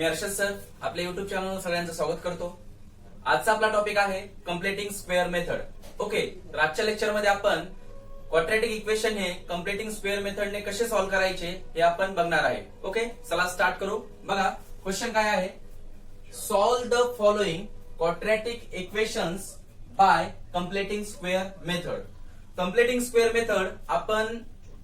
मी Arshad sir आपल्या YouTube चॅनलवर सगळ्यांचं स्वागत करतो। आजचा आपला टॉपिक आहे कम्प्लिटिंग स्क्वेअर मेथड। ओके, तर आजच्या लेक्चर मध्ये आपण क्वाड्रॅटिक इक्वेशन हे कम्प्लिटिंग स्क्वेअर मेथडने कसे सॉल्व्ह करायचे हे आपण बघणार आहे। ओके, चला स्टार्ट करू। बघा क्वेश्चन काय आहे, solve the following quadratic equations by completing square method. Completing square method आपण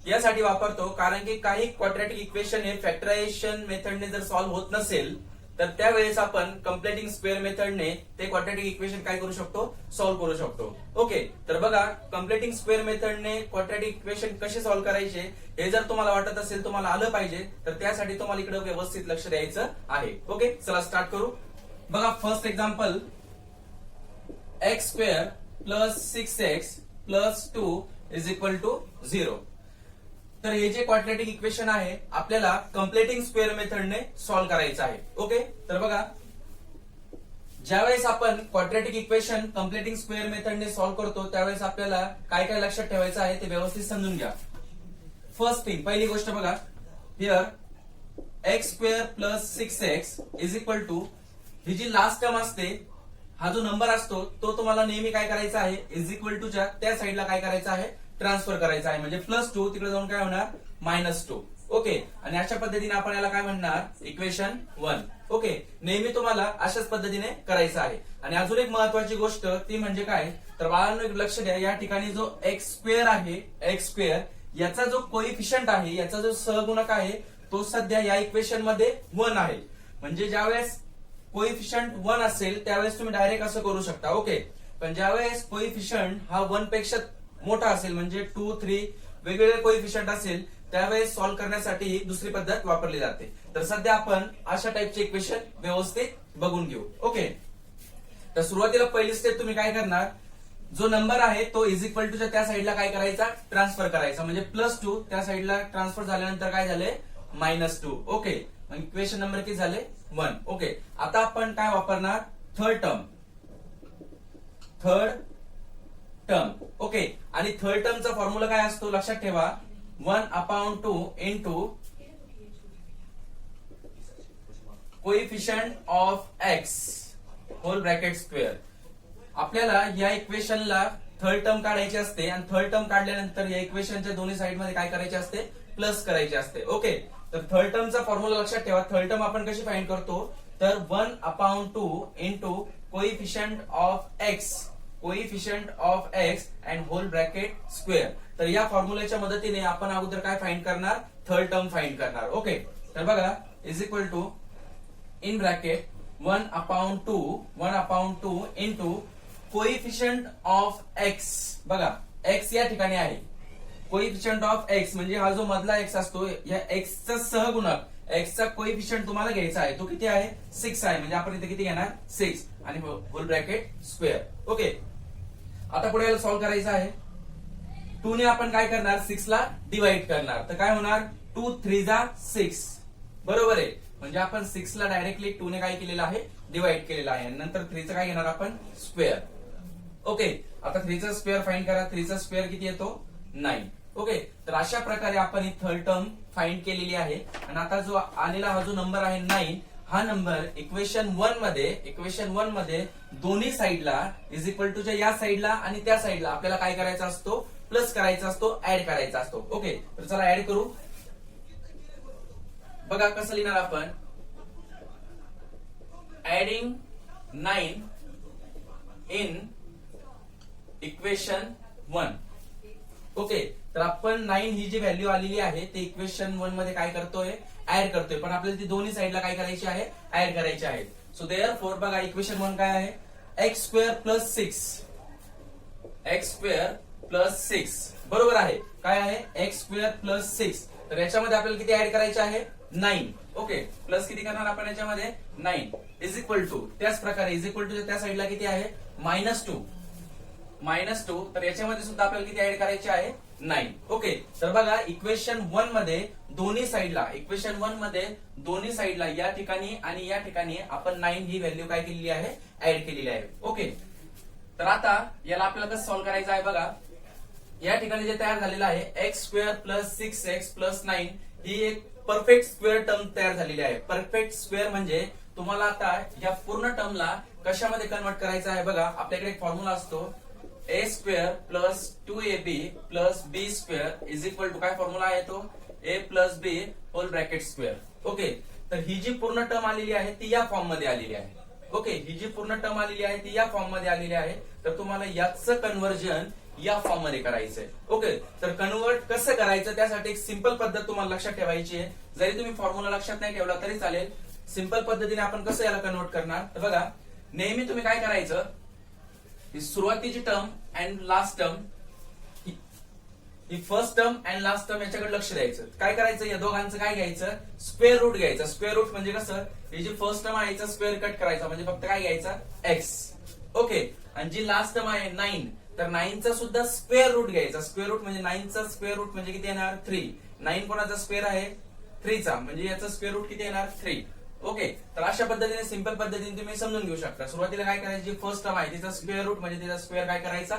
यासाठी वापरतो कारण की काही क्वाड्रॅटिक इक्वेशन हे फॅक्टरायझेशन मेथडने जर सॉल्व्ह होत नसेल तर त्यावेळेस आपण कम्प्लिटिंग स्क्वेअर मेथडने ते क्वाड्रॅटिक इक्वेशन काय करू शकतो, सॉल्व्ह करू शकतो। ओके, तर बघा कम्प्लिटिंग स्क्वेअर मेथडने क्वाड्रॅटिक इक्वेशन कसे सॉल्व्ह करायचे हे जर तुम्हाला वाटत असेल, तुम्हाला आलं पाहिजे, तर त्यासाठी तुम्हाला इकडे व्यवस्थित लक्ष द्यायचं आहे। ओके, चला स्टार्ट करू। बघा first example, x square plus 6x plus 2 is equal to 0। तर हे जे क्वाड्रॅटिक इक्वेशन आहे आपल्याला कम्प्लिटिंग स्क्वेअर मेथडने सॉल्व्ह करायचं आहे। ओके, तर बघा ज्यावेळेस आपण क्वाड्रॅटिक इक्वेशन कम्प्लिटिंग स्क्वेअर मेथडने सॉल्व्ह करतो त्यावेळेस आपल्याला काय काय लक्षात ठेवायचं आहे ते व्यवस्थित समजून घ्या। फर्स्ट थिंग, पहिली गोष्ट बघा, here x square plus 6x is equal to, ही जी लास्ट टर्म असते, हा जो नंबर असतो तो तुम्हाला नेहमी काय करायचा आहे, इज इक्वल टू च्या त्या साईडला काय करायचं आहे, ट्रान्सफर करायचा आहे। म्हणजे +2 तिकडे जाऊन काय होणार, -2। ओके, आणि अशा पद्धतीने आपण याला काय म्हणणार, इक्वेशन 1। ओके, नेहमी तुम्हाला अशाच पद्धतीने करायचं आहे। आणि अजून एक महत्वाची गोष्ट ती म्हणजे काय, तर बाळांनो एक लक्ष द्या, या ठिकाणी जो एक्स स्क्वेअर आहे, एक्स स्क्वेअर याचा जो कोइफिशियंट आहे, याचा जो सहगुणक आहे तो सध्या या इक्वेशन मध्ये 1 आहे। म्हणजे ज्यावेळेस कोइफिशियंट 1 असेल त्यावेळेस तुम्ही डायरेक्ट असं करू शकता। ओके, पण ज्यावेळेस कोइफिशियंट हा 1 पेक्षा मोठा असेल, म्हणजे 2, 3 वेगवेगळे कोइफिशियंट असेल, त्यावेळेस सॉल्व्ह करण्यासाठी ही दुसरी पद्धत वापरली जाते। तर सध्या आपण अशा टाइपचे इक्वेशन व्यवस्थित बघून घेऊ। ओके, तर सुरुवातीला पहिली स्टेप तुम्ही काय करणार, जो नंबर आहे तो इज इक्वल टू त्या साईडला काय करायचा, ट्रान्सफर करायचा। म्हणजे +2 त्या साईडला ट्रान्सफर झाल्यानंतर काय झाले, -2। ओके, इक्वेशन नंबर किती झाले, 1। ओके, आता आपण काय वापरणार, थर्ड टर्म। ओके, आणि थर्ड टर्मचा फॉर्म्युला काय असतो लक्षात ठेवा, 1/2 into coefficient of x whole bracket square. आपल्याला या इक्वेशनला थर्ड टर्म काढायची असते आणि थर्ड टर्म काढल्यानंतर या इक्वेशनच्या दोन्ही साइड मध्ये काय करायचे असते, प्लस करायचे असते। ओके, तर थर्ड टर्मचा फॉर्म्युला लक्षात ठेवा। थर्ड टर्म आपण कशी फाइंड करतो, तर 1/2 into coefficient of x and whole bracket square. तर या फॉर्म्युल्याच्या मदतीने आपण अगोदर काय फाइंड करणार, थर्ड टर्म फाइंड करणार। ओके, तर बघा is equal to in bracket 1/2 into coefficient of x. बघा एक्स या ठिकाणी आहे, कोइफिशियंट ऑफ एक्स म्हणजे हा जो मधला एक्स असतो, या एक्सचा सहगुणक, एक्सचा कोइफिशियंट तुम्हाला घ्यायचा आहे, तो किती आहे, 6 आहे। म्हणजे आपण इथे किती घेणार, 6 आणि होल ब्रॅकेट स्क्वेअर। ओके, आता पुढे याला सॉल्व्ह करायचं आहे। 2 ने आपण काय करणार, 6 ला डिवाइड करणार, तर काय होणार, 2 3 जा 6, बरोबर आहे। म्हणजे आपण 6 ला डायरेक्टली 2 ने काय केलेलं आहे, डिवाइड केलेलं आहे। नंतर 3 चा काय घेणार आपण, स्क्वेअर। ओके, आता 3 चा स्क्वेअर फाइंड करा, 3 चा स्क्वेअर किती येतो, 9। ओके, तर अशा प्रकारे आपण ही थर्ड टर्म फाइंड केलेली आहे। आणि आता जो आलेला हा जो नंबर आहे 9, हा नंबर इक्वेशन 1 मध्ये दोन्ही साईडला इज इक्वल टू च्या या साईडला आणि त्या साईडला आपल्याला काय करायचा असतो, प्लस करायचा असतो, ऍड करायचा असतो। ओके, तर चला ऍड करू। बघा कसं लिहिणार आपण, ऍडिंग 9 इन इक्वेशन 1। ओके, तर आपण 9 ही जी व्हॅल्यू आलेली आहे ते इक्वेशन 1 मध्ये काय करतोय, ऍड करतोय, पण आपल्याला ती दोन्ही साईडला काय करायची आहे, ऍड करायची आहे। सो देअरफॉर बघा इक्वेशन 1 काय आहे, एक्स स्क्वेअर प्लस 6 बरोबर आहे, काय आहे, एक्स स्क्वेअर प्लस 6। तर याच्यामध्ये आपल्याला किती ऍड करायचे आहे, 9। ओके, प्लस किती करणार आपण याच्यामध्ये, 9 इज इक्वल टू, त्याच प्रकारे इज इक्वल टू त्या साईडला किती आहे, -2, तर याच्यामध्ये सुद्धा आपल्याला किती ऍड करायचे आहे, 9। ओके, तर बघा इक्वेशन 1 मध्ये दोन्ही साईडला या ठिकाणी आणि या ठिकाणी आपण 9 ही व्हॅल्यू काय केलेली आहे, ऍड केलेली आहे। ओके, तर आता याला आपल्याला कसं सॉल्व्ह करायचं आहे, बघा या ठिकाणी जे तयार झालेलं आहे, x square plus 6x plus 9 ही एक परफेक्ट स्क्वेअर टर्म तयार झालेली आहे. परफेक्ट स्क्वेअर म्हणजे तुम्हाला आता या पूर्ण टर्मला कशामध्ये कन्वर्ट करायचं आहे बघा. आपल्याकडे एक फॉर्म्युला असतो a square plus 2ab plus b square is equal to काय फॉर्म्युला आहे तो a plus b whole bracket square. Okay, तर ही जी पूर्ण टर्म आलेली आहे ती या फॉर्म मध्ये आलेली आहे. ओके, ही जी पूर्ण टर्म आलेली आहे ती या फॉर्म मध्ये आलेली आहे. तर तुम्हाला याचं कन्व्हर्जन या फॉर्म मध्ये करायचंय. ओके, तर कन्वर्ट कसं करायचं त्यासाठी एक सिंपल पद्धत तुम्हाला लक्षात ठेवायची आहे. जरी तुम्ही फॉर्म्युला लक्षात नाही ठेवला तरी चालेल. सिंपल पद्धतीने आपण कसं याला कन्वर्ट करणार तर बघा, नेहमी तुम्ही काय करायचं, ही सुरुवातीची term and last term, he first term and last term याच्याकडे लक्ष द्यायचं. काय करायचं, या दोघांचं काय घ्यायचं, स्क्वेअर रूट घ्यायचं. स्क्वेअर रूट म्हणजे कसं, ही जी फर्स्ट टर्म आहे याचा स्क्वेअर कट करायचा म्हणजे फक्त काय घ्यायचा एक्स. ओके, आणि जी लास्ट टर्म आहे 9, तर 9 चा सुद्धा स्क्वेअर रूट घ्यायचा. स्क्वेअर रूट म्हणजे 9 चा स्क्वेअर रूट म्हणजे किती येणार 3. 9 कोणाचा स्क्वेअर आहे 3 चा, म्हणजे याचा स्क्वेअर रूट किती येणार 3. ओके, तर अशा पद्धतीने सिंपल पद्धतीने तुम्ही समजून घेऊ शकता. सुरुवातीला काय करायचं, जी फर्स्ट टर्म आहे तिचा स्क्वेअर रूट म्हणजे तिचा स्क्वेअर काय करायचा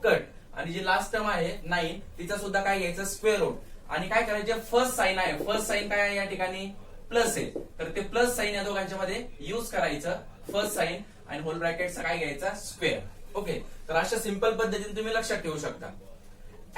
कट, आणि जी लास्ट टर्म आहे 9 तिचा सुद्धा काय घ्यायचं स्क्वेअर रूट. आणि काय करायचे, फर्स्ट साइन आहे, फर्स्ट साइन काय आहे या ठिकाणी प्लस आहे, तर ते प्लस साइन या दोघांच्या मध्ये युज करायचं. फर्स्ट साइन आणि होल ब्रॅकेटचा काय घ्यायचा स्क्वेअर. ओके, तर अशा सिंपल पद्धतीने तुम्ही लक्षात ठेवू शकता.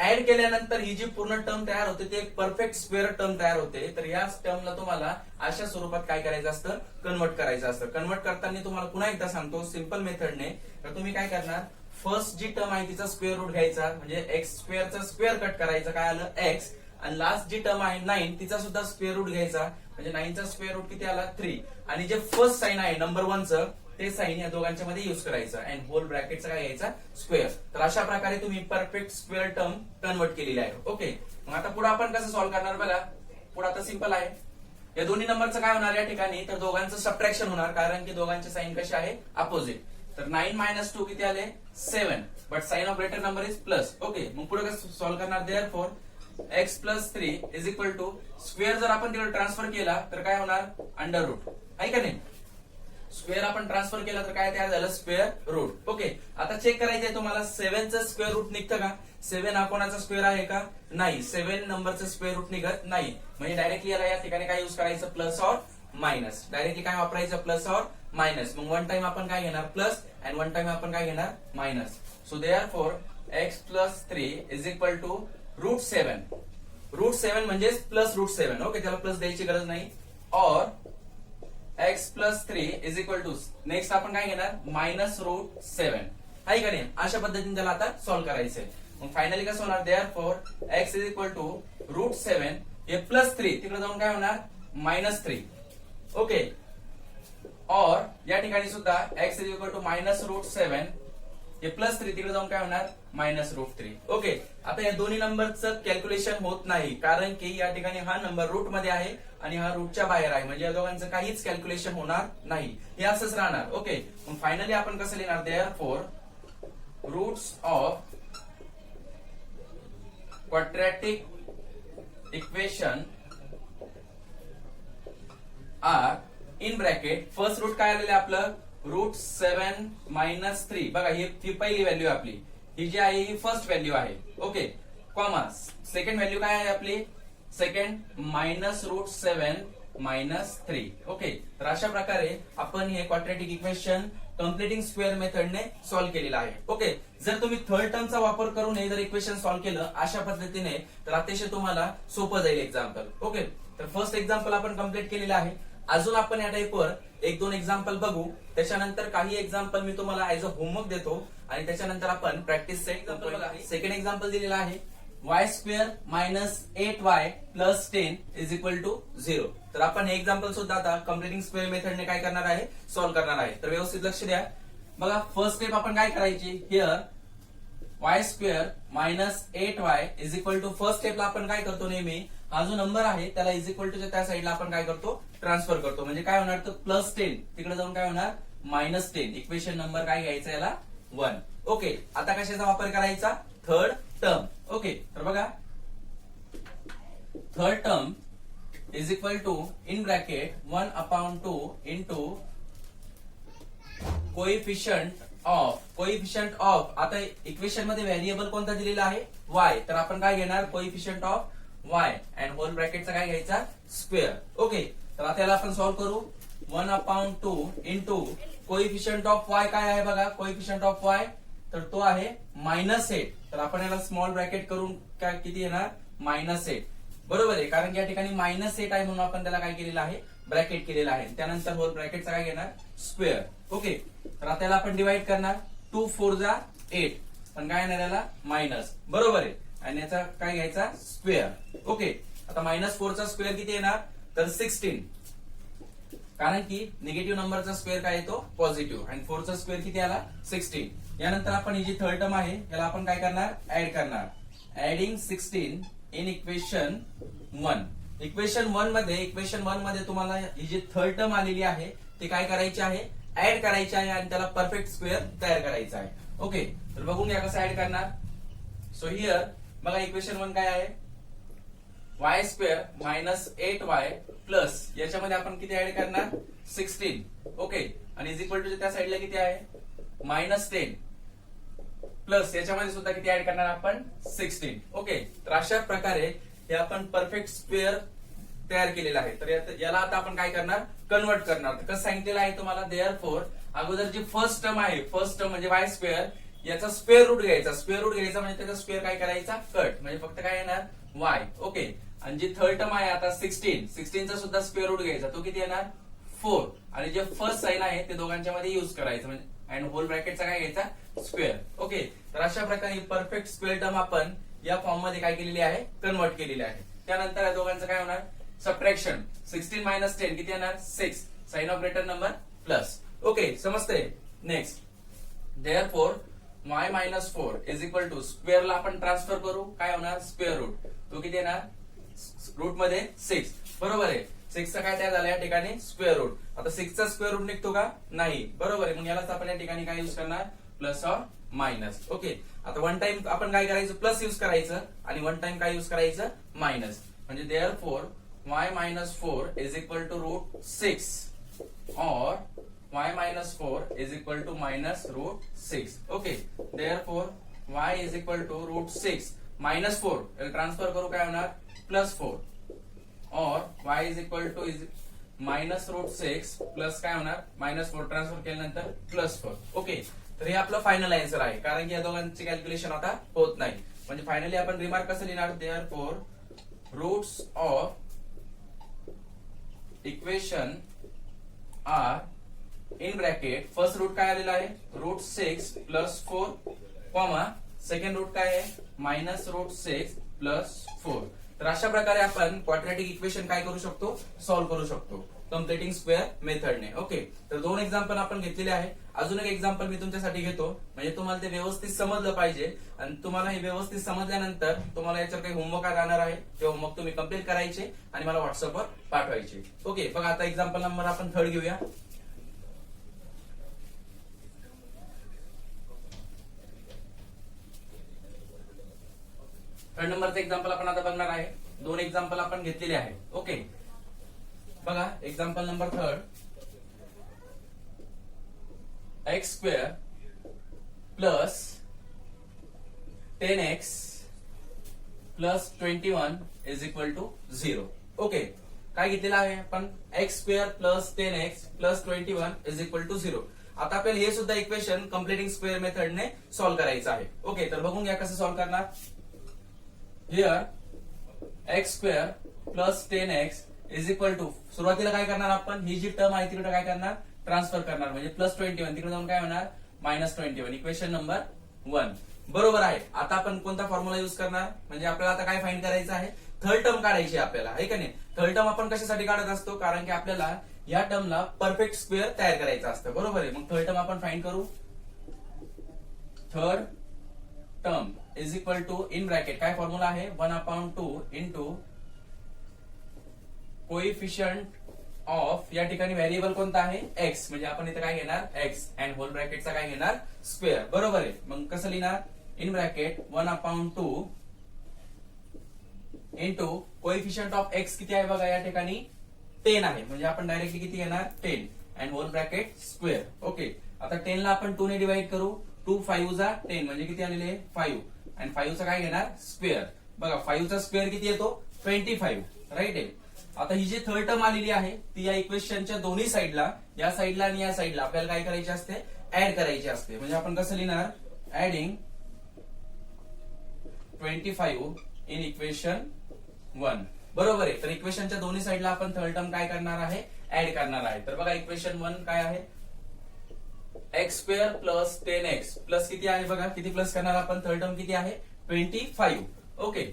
ऍड केल्यानंतर ही जी पूर्ण टर्म तयार होते ते एक परफेक्ट स्क्वेअर टर्म तयार होते. तर या टर्मला तुम्हाला अशा स्वरूपात काय करायचं असतं, कन्वर्ट करायचं असतं. कन्वर्ट करताना तुम्हाला पुन्हा एकदा सांगतो सिंपल मेथडने, तर तुम्ही काय करणार, फर्स्ट जी टर्म आहे तिचा स्क्वेअर रूट घ्यायचा म्हणजे एक्स स्क्वेअरचा स्क्वेअर कट करायचा, काय आलं एक्स. आणि लास्ट जी टर्म आहे 9 तिचा सुद्धा स्क्वेअर रूट घ्यायचा म्हणजे 9 चा स्क्वेअर रूट किती आला 3. आणि जे फर्स्ट साइन आहे नंबर 1 चं ते साइन या दोघांच्या मध्ये युज करायचं अँड होल ब्रॅकेटचा काय घ्यायचा स्क्वेअर. तर अशा प्रकारे तुम्ही परफेक्ट स्क्वेअर टर्म कन्वर्ट केलेली आहे. ओके, मग आता पुढे आपण कसं सॉल्व्ह करणार बघा. पुढे आता सिंपल आहे. या दोन्ही नंबरचं काय होणार या ठिकाणी, तर दोघांचं सबट्रॅक्शन होणार कारण की दोघांचे साइन कसे आहे अपोजिट. तर 9 मायनस 2 किती आले 7, but sign of greater number is plus. Okay, मग पुढे कसं सॉल्व्ह करणार, therefore x plus 3 is equal to square जर आपण तिकडे ट्रान्सफर केला तर काय होणार अंडर रूट, आहे का नाही. स्क्वेअर आपण ट्रान्सफर केला तर काय तयार झालं स्क्वेअर रूट. ओके, आता चेक करायचंय तुम्हाला 7 चं स्क्वेअर रूट निघतं का. 7 हा कोणाचा स्क्वेअर आहे का नाही, 7 नंबरचं स्क्वेअर रूट निघत नाही. म्हणजे डायरेक्टली याला या ठिकाणी काय युज करायचं प्लस और मायनस. डायरेक्टली काय वापरायचं प्लस और मायनस. मग वन टाइम आपण काय घेणार प्लस अँड वन टाइम आपण काय घेणार minus. So therefore x plus 3 is equal to root 7. Root 7 म्हणजे प्लस रूट 7. ओके, त्याला प्लस द्यायची गरज नाही. और x plus 3 is equal to next आपण काय घेणार मायनस रूट 7, आहे का नाही. अशा पद्धतीने त्याला आता सॉल्व्ह करायचंय. मग फायनली कसं होणार, therefore x is equal to root 7 हे प्लस 3 तिकडे जाऊन काय होणार मायनस 3. ओके, और या ठिकाणी सुद्धा x is equal to minus root 7 हे प्लस 3 तिकडे जाऊन काय होणार मायनस रूट 3. ओके, आता या दोन्ही नंबरचं कॅल्क्युलेशन होत नाही कारण की या ठिकाणी हा नंबर रूट मध्ये आहे आणि हा रूटच्या बाहेर आहे म्हणजे या दोघांचं काहीच कॅल्क्युलेशन होणार नाही, हे असंच राहणार. ओके, मग फायनली आपण कसं लिहिणार, therefore roots of quadratic equation are in bracket first root काय आलेलं आपलं रूट 7 मायनस 3. बघा ही पहिली व्हॅल्यू आपली, ही जी आहे ही फर्स्ट व्हॅल्यू आहे. ओके, कॉमा सेकंड व्हॅल्यू काय आहे आपली second minus root 7 minus 3. Okay, तर अशा प्रकारे आपण हे क्वाड्रॅटिक इक्वेशन कम्प्लिटिंग स्क्वेअर मेथडने सॉल्व्ह केलेलं आहे. ओके, जर तुम्ही थर्ड टर्मचा वापर करून हे जर इक्वेशन सॉल्व्ह केलं अशा पद्धतीने तर अतिशय तुम्हाला सोपं जाईल एक्झाम्पल. ओके, तर फर्स्ट एक्झाम्पल आपण कम्प्लीट केलेलं आहे. अजून आपण या टाईपवर 1-2 एक्झाम्पल बघू. त्याच्यानंतर काही एक्झाम्पल मी तुम्हाला ऍज अ होमवर्क देतो आणि त्याच्यानंतर आपण प्रॅक्टिस सेकंड एक्झाम्पल दिलेला आहे y square minus 8y plus 10 is equal to 0. तर आपण हे एक्झाम्पल सुद्धा आता कम्प्लिटिंग स्क्वेअर मेथडने काय करणार आहे सॉल्व्ह करणार आहे. तर व्यवस्थित लक्ष द्या. बघा फर्स्ट स्टेप आपण काय करायची, here y square minus 8y is equal to first स्टेपला आपण काय करतो नेहमी हा जो नंबर आहे त्याला इज इक्वल टू त्या साईडला आपण काय करतो ट्रान्सफर करतो. म्हणजे काय होणार तर प्लस 10 तिकडे जाऊन काय होणार मायनस 10. इक्वेशन नंबर काय घ्यायचा याला 1. ओके, आता कशाचा वापर करायचा थर्ड टर्म. ओके, तर बघा third term is equal to in bracket 1/2 into coefficient of आता इक्वेशन मध्ये व्हेरिएबल कोणता दिलेला आहे y. तर आपण काय घेणार coefficient of y and whole ब्रॅकेटचा काय घ्यायचा स्क्वेअर. ओके, तर आता याला आपण सॉल्व्ह करू. 1/2 इंटू कोइफिशियंट ऑफ y काय आहे बघा, कोइफिशियंट ऑफ y तर तो आहे -8. तर आपण याला स्मॉल ब्रॅकेट करून काय किती येणार -8. बरोबर आहे, कारण की या ठिकाणी -8 आहे म्हणून आपण त्याला काय केलेलं आहे ब्रॅकेट केलेलं आहे. त्यानंतर होल ब्रॅकेटचा काय घेणार स्क्वेअर. ओके, तर आता याला आपण डिवाइड करणार. 2 4 जा 8 पण काय येणार याला मायनस. बरोबर आहे, आणि याचा काय घ्यायचा स्क्वेअर. ओके, आता -4 चा स्क्वेअर किती येणार तर 16, कारण की निगेटिव्ह नंबरचा स्क्वेअर काय येतो पॉझिटिव्ह, आणि 4 चा स्क्वेअर किती आला 16. यानंतर आपण ही जी थर्ड टर्म आहे याला आपण काय करणार ऍड करणार. Adding 16 in equation 1. इक्वेशन 1 मध्ये तुम्हाला ही जी थर्ड टर्म आलेली आहे ती काय करायची आहे ऍड करायची आहे आणि त्याला परफेक्ट स्क्वेअर तयार करायचा आहे. ओके, तर बघून घ्या कसं ऍड करणार. सो हिअर बघा इक्वेशन 1 काय आहे y स्क्वेअर -8y प्लस याच्यामध्ये आपण किती ऍड करणार 16. ओके, आणि इज इक्वल टू त्या साईडला किती आहे -10 प्लस याच्यामध्ये सुद्धा किती ऍड करणार आपण 16. ओके, तर अशा प्रकारे हे आपण परफेक्ट स्क्वेअर तयार केलेला आहे. तर याला आता आपण काय करणार कन्वर्ट करणार. तर कसं सांगितलेलं आहे तुम्हाला, देअरफॉर अगोदर जी फर्स्ट टर्म आहे, फर्स्ट टर्म म्हणजे y स्क्वेअर याचा स्क्वेअर रूट घ्यायचा. स्क्वेअर रूट घ्यायचा म्हणजे त्याचा स्क्वेअर काय करायचा कट, म्हणजे फक्त काय येणार y. ओके, आणि जी थर्ड टर्म आहे आता 16 चा सुद्धा स्क्वेअर रूट घ्यायचा, तो किती येणार 4, आणि जे फर्स्ट साइन आहे ते दोघांच्या मध्ये युज करायचं म्हणजे अँड होल ब्रॅकेटचा काय घ्यायचा स्क्वेअर. ओके, तर अशा प्रकारे परफेक्ट स्क्वेअर टर्म आपण या फॉर्म मध्ये काय केलेली आहे कन्वर्ट केलेली आहे. त्यानंतर या दोघांचं काय होणार सबट्रॅक्शन. 16 - 10 किती येणार 6, sign of greater number plus. Okay, समजते. Next, therefore y -4 is equal to स्क्वेअरला आपण ट्रान्सफर करू, काय होणार स्क्वेअर रूट, तो किती येणार रूट मध्ये 6. बरोबर आहे, 6 चा काय तयार झाला या ठिकाणी स्क्वेअर रूट. आता 6 चा स्क्वेअर रूट निघतो का नाही, बरोबर आहे, मग यालाच आपण या ठिकाणी काय युज करणार प्लस और मायनस. ओके, आता वन टाइम आपण काय करायचं प्लस युज करायचं आणि वन टाइम काय युज करायचं मायनस. म्हणजे therefore y -4 is equal to √6 और y -4 is equal to -√6. Okay, therefore y is equal to √6 -4 transfer करू काय होणार +4 और y is equal to -√6 plus काय होणार -4 ट्रान्सफर केल्यानंतर +4. ओके, तर हे आपलं फायनल आन्सर आहे, कारण की या दोघांची कॅल्क्युलेशन आता होत नाही. म्हणजे फायनली आपण रिमार्क कसं लिहिणार, therefore roots of equation are in bracket first root काय आलेला आहे √6 + 4 कॉमा सेकंड रूट काय आहे -√6 + 4. तर अशा प्रकारे आपण क्वाड्रॅटिक इक्वेशन काय करू शकतो सॉल्व्ह करू शकतो कम्प्लिटिंग स्क्वेअर मेथडने. ओके, तर 2 एक्झाम्पल आपण घेतलेले आहे. अजून एक एक्झाम्पल मी तुमच्यासाठी घेतो, म्हणजे तुम्हाला ते व्यवस्थित समजलं पाहिजे. आणि तुम्हाला हे व्यवस्थित समजल्यानंतर तुम्हाला याच्यावर काही होमवर्क राहणार आहे, ते होमवर्क तुम्ही कंप्लीट करायचे आणि मला व्हॉट्सअपवर पाठवायचे. ओके, बघा आता एक्झाम्पल नंबर आपण 3 घेऊया. थर्ड नंबरचं एक्झाम्पल आपण आता बघणार आहे. 2 एक्झाम्पल आपण घेतलेले आहे. ओके, बघा example number 3, x² plus 10x plus 21 is equal to 0. Okay, काय घेतलेलं आहे आपण x² plus 10x plus 21 is equal to 0. आता आपल्याला हे सुद्धा इक्वेशन कम्प्लिटिंग स्क्वेअर मेथडने सॉल्व्ह करायचं आहे. ओके, तर बघून घ्या कसं सॉल्व्ह करणार. Here x² plus 10x is equal to सुरुवातीला काय करणार आपण ही जी टर्म आहे तिकडे काय करणार ट्रान्सफर करणार, म्हणजे +21 तिकडे जाऊन काय होणार -21. इक्वेशन नंबर 1 बरोबर आहे. आता आपण कोणता फॉर्म्युला युज करणार, म्हणजे आपल्याला आता काय फाइंड करायचं आहे थर्ड टर्म काढायची आपल्याला, आहे का नाही. थर्ड टर्म आपण कशासाठी काढत असतो, कारण की आपल्याला या टर्मला परफेक्ट स्क्वेअर तयार करायचं असतं. बरोबर आहे, मग थर्ड टर्म आपण फाइंड करू. Third term is equal to in bracket काय फॉर्म्युला आहे 1/2 इंटू कोइफिशियंट ऑफ या ठिकाणी व्हेरिएबल कोणता आहे x, म्हणजे आपण इथे काय घेणार x अँड होल ब्रॅकेटचा काय घेणार स्क्वेअर. बरोबर आहे, मग कसं लिहिणार in bracket 1/2 into coefficient of x किती आहे बघा या ठिकाणी 10 आहे, म्हणजे आपण डायरेक्टली किती घेणार 10 and whole bracket square. Okay, आता 10 ला आपण 2 ने डिवाइड करू. 2 5 जा 10 म्हणजे किती आलेले 5 आणि 5 चा काय घेणार स्क्वेअर. बघा 5 चा स्क्वेअर किती येतो 25 राईट आहे. आता ही जी थर्ड टर्म आलेली आहे ती या इक्वेशनच्या दोन्ही साईडला, या साईडला आणि या साईडला आपल्याला काय करायची असते, ऍड करायची असते. म्हणजे आपण कसं लिहिणार, ऍडिंग 25 इन इक्वेशन 1. बरोबर आहे. तर इक्वेशनच्या दोन्ही साईडला आपण थर्ड टर्म काय करणार आहे, ऍड करणार आहे. तर बघा इक्वेशन 1 काय आहे, x square plus 10x plus किती आहे बघा, किती प्लस करणार आपण, थर्ड टर्म किती आहे 25. ओके,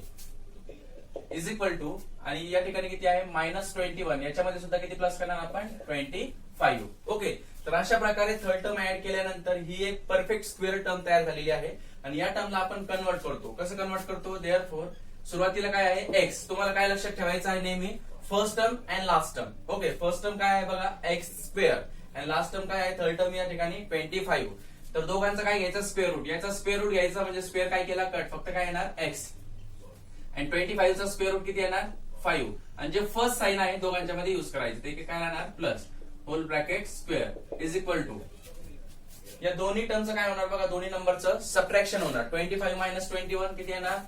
इज इक्वल टू, आणि या ठिकाणी किती आहे -21, याच्यामध्ये सुद्धा किती प्लस करणार आपण 25. ओके, तर अशा प्रकारे थर्ड टर्म ऍड केल्यानंतर ही एक परफेक्ट स्क्वेअर टर्म तयार झालेली आहे. आणि या टर्मला आपण कन्वर्ट करतो. कसं कन्वर्ट करतो, देअरफॉर सुरुवातीला काय आहे एक्स, तुम्हाला काय लक्षात ठेवायचं आहे नेहमी, first term and last term. Okay, first term काय आहे बघा एक्स स्क्वेअर, आणि लास्ट टर्म काय आहे, थर्ड टर्म या ठिकाणी 25. तर दोघांचं काय घ्यायचं, स्क्वेअर रूट. याचा स्क्वेअर रूट घ्यायचा म्हणजे स्क्वेअर काय केला, कट, फक्त काय येणार एक्स, आणि 25 चा स्क्वेअर रूट किती येणार 5. आणि जे फर्स्ट साइन आहे दोघांच्या मध्ये युज करायचं, ते काय राहणार plus whole bracket square is equal to, या दोन्ही टर्मचं काय होणार बघा, दोन्ही नंबरचं सबट्रॅक्शन होणार. 25 मायनस 21 किती येणार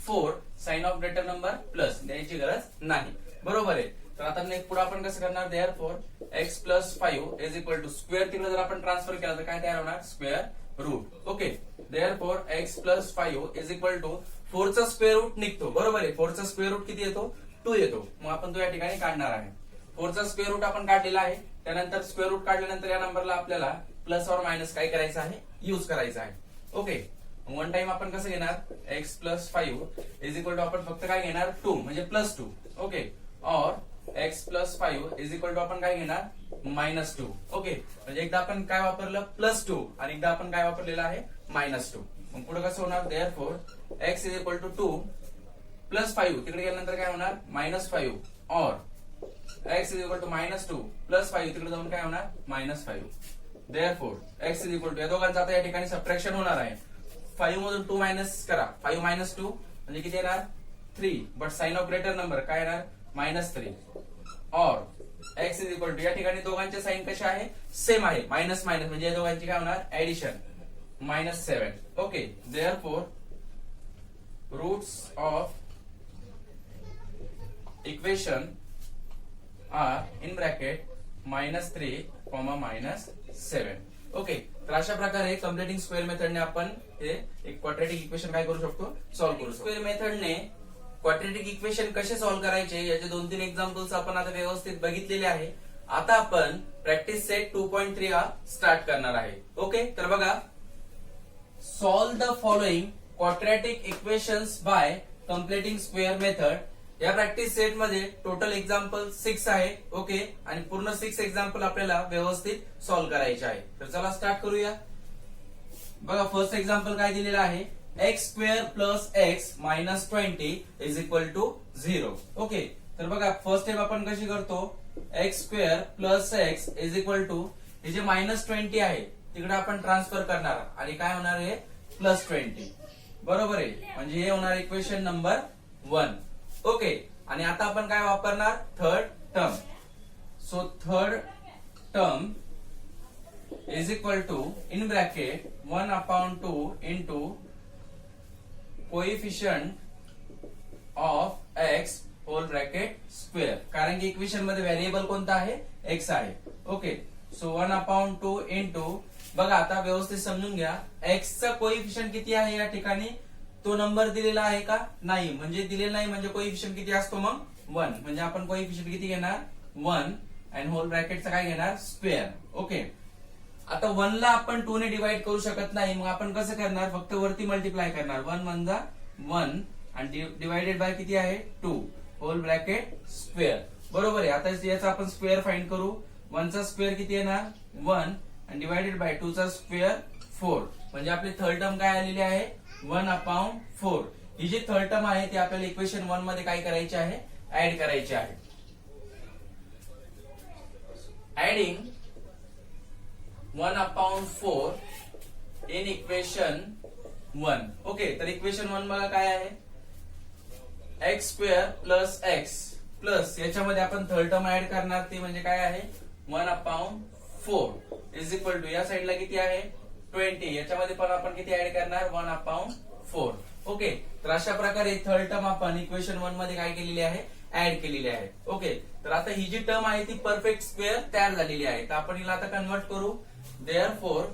4, sign of greater number plus, द्यायची गरज नाही. बरोबर आहे. तर आता नेक्स्ट पुढे आपण कसं करणार, therefore x plus 5 is equal to, square तिकडे जर आपण ट्रान्सफर केला तर काय तयार होणार, square root. Okay, therefore x plus 5 is equal to 4 चा स्क्वेअर रूट निघतो. बरोबर आहे. 4 चा स्क्वेअर रूट किती येतो, 2 येतो. मग आपण तो या ठिकाणी काढणार आहे. 4 चा स्क्वेअर रूट आपण काढलेला आहे. त्यानंतर स्क्वेअर रूट काढल्यानंतर या नंबरला आपल्याला प्लस और मायनस काय करायचं आहे, युज करायचं आहे. ओके, वन टाइम आपण कसं घेणार, x plus 5 is equal to, आपण फक्त काय घेणार 2 म्हणजे प्लस 2. ओके, और x plus 5 is equal to आपण काय घेणार -2. ओके, म्हणजे एकदा आपण काय वापरलं प्लस 2 आणि एकदा आपण काय वापरलेलं आहे -2. मग पुढे कसं होणार, therefore x is equal to 2 plus 5, तिकडे गेल्यानंतर काय होणार -5, और x is equal to -2 plus 5, तिकडे जाऊन काय होणार -5. Therefore x is equal to, या दोघांचं आता या ठिकाणी सबट्रॅक्शन होणार आहे. 5 मधून 2 मायनस करा, 5 - 2 म्हणजे किती येणार 3, but sign of greater number काय येणार -3, और एक्स इज इक्वल टू, या ठिकाणी दोघांचे साइन कसे आहे, सेम आहे, मायनस मायनस म्हणजे या दोघांची काय होणार addition, -7. Okay, therefore roots of equation are in bracket -3, -7. Okay, तर अशा प्रकारे कम्प्लिटिंग स्क्वेअर मेथडने आपण हे एक क्वाड्रॅटिक इक्वेशन काय करू शकतो, सॉल्व्ह करू शकतो. स्क्वेअर मेथडने क्वाड्रॅटिक इक्वेशन कसे सॉल्व्ह करायचे याचे 2-3 एक्झाम्पल्स आपण आता व्यवस्थित बघितलेले आहे. आता आपण प्रॅक्टिस सेट 2.3 हा स्टार्ट करणार आहे. ओके, तर बघा, solve the following quadratic equations by completing square method. या प्रॅक्टिस सेट मध्ये टोटल एक्झाम्पल 6 आहे. ओके, आणि पूर्ण 6 एक्झाम्पल आपल्याला व्यवस्थित सॉल्व्ह करायचे आहे. तर चला स्टार्ट करूया. बघा, फर्स्ट एक्झाम्पल काय दिलेलं आहे, x square plus x minus 20 is equal to 0. Okay, तर बघा फर्स्ट स्टेप आपण कशी करतो, x square plus x is equal to, हे जे -20 आहे तिकडे आपण ट्रान्सफर करणार आणि काय होणार आहे +20. बरोबर आहे, म्हणजे हे होणार इक्वेशन नंबर 1. ओके, आणि आता आपण काय वापरणार, third term. So third term is equal to in bracket 1/2 into coefficient of x whole bracket square, कारण की इक्वेशन मध्ये व्हेरिएबल कोणता आहे, एक्स आहे. ओके, सो 1/2 इंटू, बघा आता व्यवस्थित समजून घ्या, एक्स चा कोएफिशियंट किती आहे या ठिकाणी, तो नंबर दिलेला आहे का, नाही, म्हणजे दिलेला नाही म्हणजे कोएफिशियंट किती असतो मग 1, म्हणजे आपण कोएफिशियंट किती घेणार 1 आणि होल ब्रॅकेटचा काय घेणार स्क्वेअर. ओके, आता 1 ला आपण 2 ने डिवाइड करू शकत नाही, मग आपण कसं करणार, फक्त वरती मल्टिप्लाय करणार, 1 × 1 आणि डिवायडेड बाय किती आहे 2 होल ब्रॅकेट स्क्वेअर. बरोबर आहे. आता याचा आपण स्क्वेअर फाइंड करू. 1 चा स्क्वेअर किती येणार 1 आणि डिवायडेड बाय 2 चा स्क्वेअर 4, म्हणजे आपली थर्ड टर्म काय आलेली आहे 1/4. ही जी थर्ड टर्म आहे ती आपल्याला इक्वेशन 1 मध्ये काय करायची आहे, ऍड करायची आहे. Adding 1/4 in equation 1. ओके, तर इक्वेशन 1 बघा काय आहे, x square plus x plus याच्यामध्ये आपण थर्ड टर्म ऍड करणार, ती म्हणजे काय आहे 1/4 इज इक्वल टू, या साईडला किती आहे 20, याच्यामध्ये पण आपण किती ऍड करणार 1/4. ओके, तर अशा प्रकारे थर्ड टर्म आपण इक्वेशन 1 मध्ये काय केलेली आहे, ऍड केलेली आहे. ओके, तर आता ही जी टर्म आहे ती परफेक्ट स्क्वेअर तयार झालेली आहे. तर आपण हिला आता कन्वर्ट करू. देअरफॉर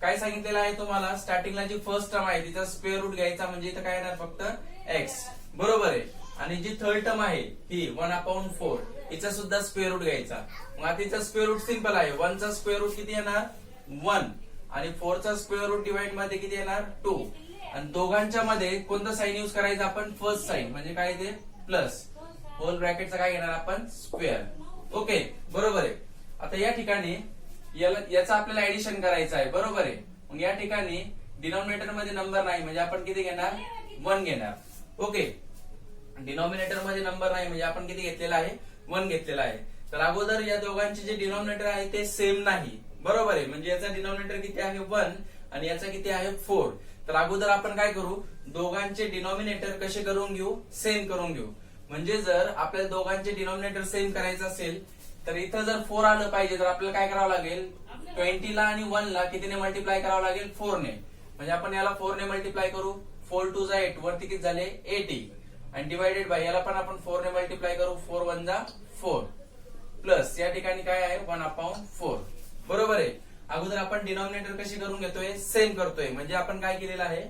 काय सांगितलेलं आहे तुम्हाला, स्टार्टिंगला जी फर्स्ट टर्म आहे तिचा स्क्वेअर रूट घ्यायचा, म्हणजे इथं काय येणार फक्त एक्स, बरोबर आहे. आणि जी थर्ड टर्म आहे ही 1/4 हिचा सुद्धा स्क्वेअर रूट घ्यायचा. मग आता तिचा स्क्वेअर रूट सिंपल आहे. 1 चा स्क्वेअर रूट किती येणार 1 आणि 4 चा स्क्वेअर रूट डिवाइड मध्ये किती येणार 2. आणि दोघांच्या मध्ये कोणतं साइन युज करायचं आपण, फर्स्ट साइन, म्हणजे काय ते प्लस, होल ब्रॅकेटचा काय घेणार आपण स्क्वेअर. ओके, बरोबर आहे. आता या ठिकाणी याचा आपल्याला ऍडिशन करायचं आहे, बरोबर आहे. मग या ठिकाणी डिनॉमिनेटर मध्ये नंबर नाही म्हणजे आपण किती घेणार 1 घेणार. ओके, डिनॉमिनेटर मध्ये नंबर नाही म्हणजे आपण किती घेतलेला आहे 1 घेतलेला आहे. तर अगोदर या दोघांचे जे डिनॉमिनेटर आहे ते सेम नाही, बरोबर आहे. म्हणजे याचा डिनॉमिनेटर किती आहे 1 आणि याचा किती आहे 4. तर अगोदर आपण काय करू, दोघांचे डिनॉमिनेटर कसे करून घेऊ, सेम करून घेऊ. म्हणजे जर आपल्याला दोघांचे डिनॉमिनेटर सेम करायचं असेल तर इथं जर 4 आलं पाहिजे तर आपल्याला काय करावं लागेल, 20 ला आणि 1 ला कितीने मल्टिप्लाय करावं लागेल 4 ने. म्हणजे आपण याला 4 ने मल्टिप्लाय करू, 4 2 8 वरती किती झाले 80 आणि डिवायडेड बाय याला पण आपण 4 ने मल्टिप्लाय करू, 4 1 4 प्लस या ठिकाणी काय आहे 1/4, बरोबर आहे. अगोदर आपण डिनॉमिनेटर कशी करून घेतोय, सेम करतोय. म्हणजे आपण काय केलेलं आहे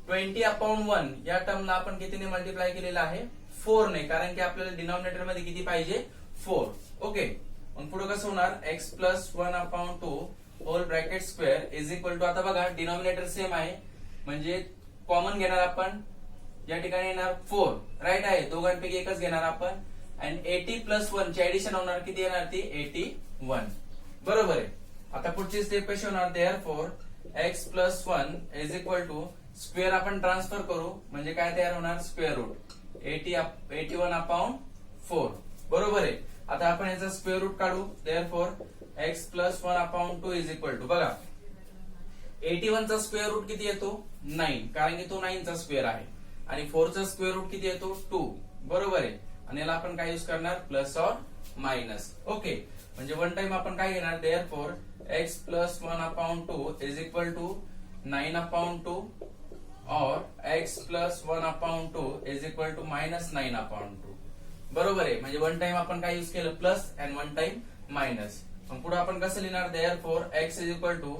20/1 या टर्मला आपण कितीने मल्टिप्लाय केलेलं आहे 4 ने, कारण की आपल्याला डिनॉमिनेटर मध्ये किती पाहिजे 4. ओके, मग पुढे कसं होणार x plus 1/2 whole bracket square is equal to, आता बघा डिनॉमिनेटर सेम आहे म्हणजे कॉमन घेणार आपण, या ठिकाणी येणार 4, राईट आहे. दोघांपैकी एकच घेणार आपण आणि 80 प्लस 1 ची ऍडिशन होणार, किती येणार ती 81, बरोबर आहे. आता पुढची स्टेप कशी होणार, therefore x plus 1 is equal to square आपण ट्रान्सफर करू म्हणजे काय तयार होणार स्क्वेअर रूट 81/4, बरोबर आहे. आता आपण याचा स्क्वेअर रूट काढू. Therefore x plus 1/2 is equal to, बघा 81 चा स्क्वेअर रूट किती येतो 9, कारण की तो 9 चा स्क्वेअर आहे. आणि 4 चा स्क्वेअर रूट किती येतो 2, बरोबर आहे. आणि याला आपण काय युज करणार प्लस और मायनस. ओके, म्हणजे वन टाइम आपण काय घेणार, therefore x plus 1/2 is equal to 9/2 और x plus 1/2 is equal to minus 9/2, बरोबर आहे. म्हणजे वन टाइम आपण काय युज केलं plus and one time minus. मग पुढे आपण कसं लिहिणार, therefore x is equal to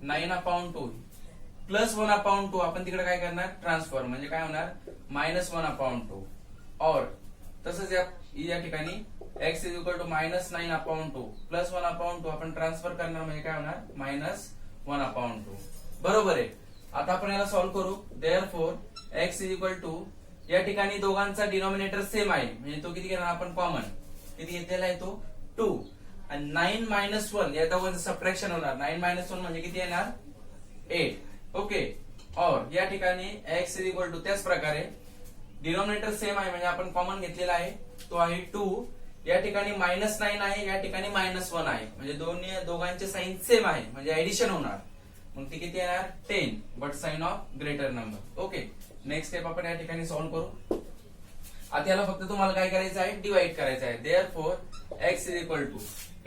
9/2 plus 1/2 आपण तिकडे काय करणार ट्रान्सफर, म्हणजे काय होणार मायनस 1/2 और तसंच या ठिकाणी x is equal to minus 9/2 plus 1/2 आपण ट्रान्सफर करणार म्हणजे काय होणार मायनस 1/2, बरोबर आहे. आता आपण याला सॉल्व्ह करू. Therefore x is equal to, या ठिकाणी दोघांचा डिनॉमिनेटर सेम आहे म्हणजे तो किती घेणार आपण कॉमन, किती घेतलेला आहे तो 2 आणि 9 मायनस 1 या दोघांचं सबट्रॅक्शन होणार. 9 मायनस 1 म्हणजे किती येणार 8. ओके, और या ठिकाणी x इज इक्वल टू त्याच प्रकारे डिनॉमिनेटर सेम आहे म्हणजे आपण कॉमन घेतलेला आहे तो आहे 2. या ठिकाणी मायनस 9 आहे, या ठिकाणी मायनस 1 आहे म्हणजे दोघांचे साइन सेम आहे म्हणजे ऍडिशन होणार. मग ती किती येणार 10 but sign of greater number. Okay, next step आपण या ठिकाणी सॉल्व्ह करू. आता याला फक्त तुम्हाला काय करायचं आहे डिवाइड करायचं आहे. Therefore x is equal to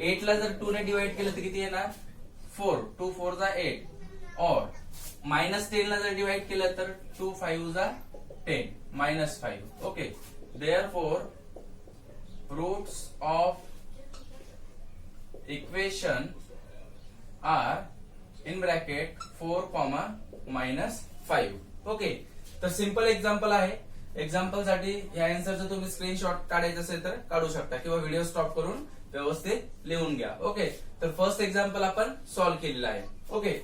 8 ला जर 2 ने डिवाइड केलं तर किती येणार 4, 2 4 जा 8 और मायनस 10 ला जर डिवाइड केलं तर 2 5 जा 10 minus 5. Okay, therefore roots of equation are in bracket 4, -5. Okay, तर सिंपल एक्झाम्पल आहे. एक्झाम्पल साठी या आन्सरचं तुम्ही स्क्रीनशॉट काढायचं असेल तर काढू शकता किंवा व्हिडिओ स्टॉप करून व्यवस्थित लिहून घ्या. ओके, तर फर्स्ट एक्झाम्पल आपण सॉल्व्ह केलेला आहे. ओके,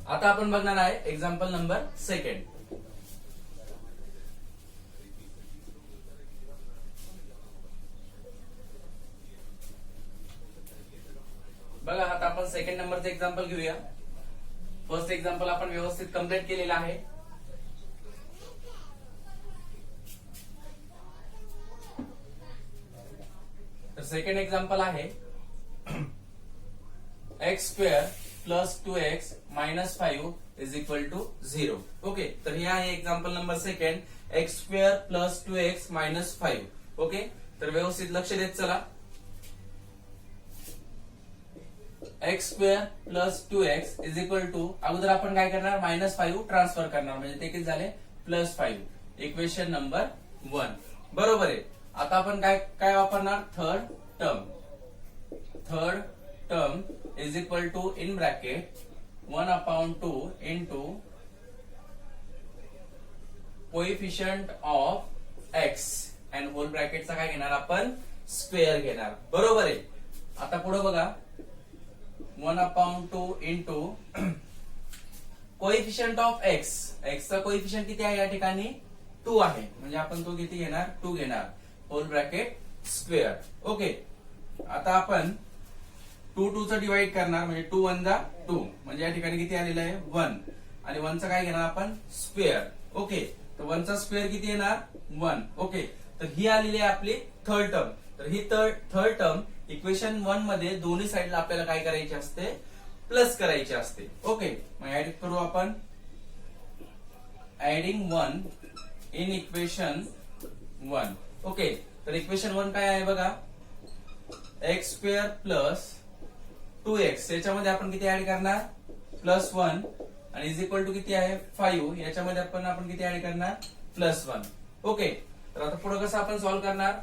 आता आपण बघणार आहे एक्झाम्पल नंबर सेकंड. बघा आता आपण सेकंड नंबरचं एक्झाम्पल घेऊया. फर्स्ट एक्झाम्पल आपण व्यवस्थित कंप्लीट केलेला आहे. तर सेकंड एक्झाम्पल आहे x square plus 2x minus 5 is equal to 0. Okay, तर हे आहे example number second, x square plus 2x minus 5. Okay, तर व्यवस्थित लक्ष देत चला. x square plus 2x is equal to, अगोदर आपण काय करणार -5 ट्रान्सफर करणार म्हणजे ते किती झाले प्लस 5 इक्वेशन नंबर 1 बरोबर आहे. आता आपण काय काय वापरणार third term is equal to in bracket 1/2 into coefficient of x and whole ब्रॅकेटचा काय घेणार आपण स्क्वेअर घेणार बरोबर आहे. आता पुढे बघा 1/2 इंटू कोइफिशियंट ऑफ एक्स, एक्सचा कोइफिशियंट किती आहे या ठिकाणी 2 आहे म्हणजे आपण तो किती घेणार 2 घेणार होल ब्रॅकेट स्क्वेअर. ओके आता आपण 2 चं डिवाइड करणार म्हणजे 2 1 जा 2 म्हणजे या ठिकाणी किती आलेलं आहे 1 आणि 1 चा काय घेणार आपण स्क्वेअर. ओके तर 1 चा स्क्वेअर किती येणार 1. ओके तर ही आलेली आहे आपली थर्ड टर्म. तर ही थर्ड टर्म इक्वेशन 1 मध्ये दोन्ही साईडला आपल्याला काय करायची असते प्लस करायची असते. ओके मग ऍड करू आपण ऍडिंग 1 इन इक्वेशन 1. ओके तर इक्वेशन 1 काय आहे बघा एक्स स्क्वेअर प्लस 2x याच्यामध्ये आपण किती ऍड करणार प्लस 1 आणि इज इक्वल टू किती आहे 5 याच्यामध्ये आपण किती ऍड करणार प्लस 1. ओके तर आता पुढे कसं आपण सॉल्व्ह करणार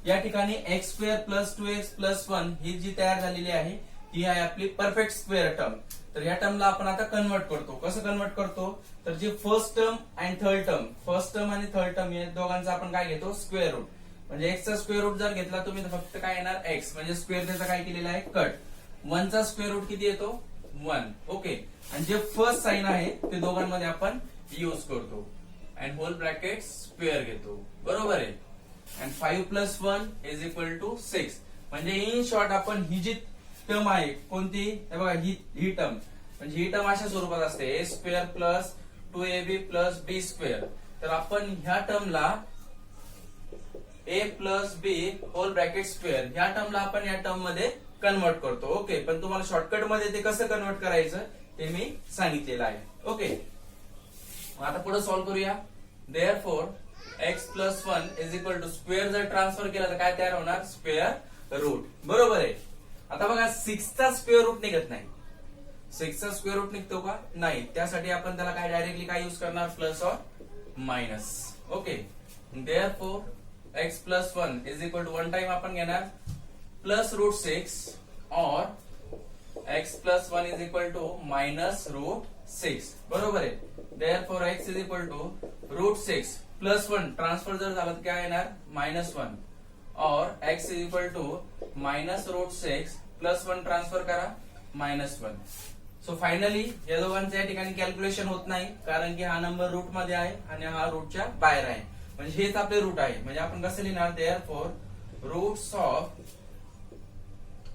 या ठिकाणी x square plus 2x plus 1 ही जी तयार झालेली आहे ही आहे आपली परफेक्ट स्क्वेअर टर्म. तर या टर्मला आपण आता कन्वर्ट करतो. कसं कन्वर्ट करतो तर जे फर्स्ट टर्म आणि थर्ड टर्म आणि थर्ड टर्म या दोघांचा आपण काय घेतो स्क्वेअर रूट म्हणजे एक्सचा स्क्वेअर रूट जर घेतला तुम्ही तर फक्त काय येणार एक्स म्हणजे स्क्वेअर त्याचा काय केलेला आहे कट. 1 चा स्क्वेअर रूट किती येतो 1. ओके आणि जे फर्स्ट साइन आहे ते दोघांमध्ये आपण यूज करतो अँड होल ब्रॅकेट स्क्वेअर घेतो बरोबर आहे. And 5 plus 1 is equal to 6 म्हणजे इन शॉर्ट आपण ही जी टर्म आहे कोणती हे बघा ही टर्म म्हणजे ही टर्म अशा स्वरूपात असते ए square plus 2ab plus b square. तर आपण ह्या टर्मला ए plus b whole bracket square ह्या टर्मला आपण या टर्म मध्ये कन्वर्ट करतो. ओके पण तुम्हाला शॉर्टकट मध्ये ते कसं कन्वर्ट करायचं ते मी सांगितलेलं आहे. ओके आता पुढे सॉल्व्ह करूया. Therefore x plus 1 is equal to square जर ट्रान्सफर केला तर काय तयार होणार स्क्वेअर रूट बरोबर आहे. आता बघा 6 चा स्क्वेअर रूट निघत नाही. 6 चा स्क्वेअर रूट निघतो का नाही त्यासाठी आपण त्याला काय डायरेक्टली काय यूज करणार प्लस और minus. Okay therefore x plus 1 is equal to 1 time आपण घेणार प्लस रूट 6 और x plus 1 is equal to minus root 6 बरोबर आहे. Therefore x is equal to root 6 plus 1 transfer जर झाला तर काय येणार -1 और x is equal to minus root 6 plus 1 transfer करा -1. सो फायनली या दोघांचं या ठिकाणी कॅल्क्युलेशन होत नाही कारण की हा नंबर रूट मध्ये आहे आणि हा रूटच्या बाहेर आहे म्हणजे हेच आपले रूट आहे. म्हणजे आपण कसं लिहिणार therefore roots of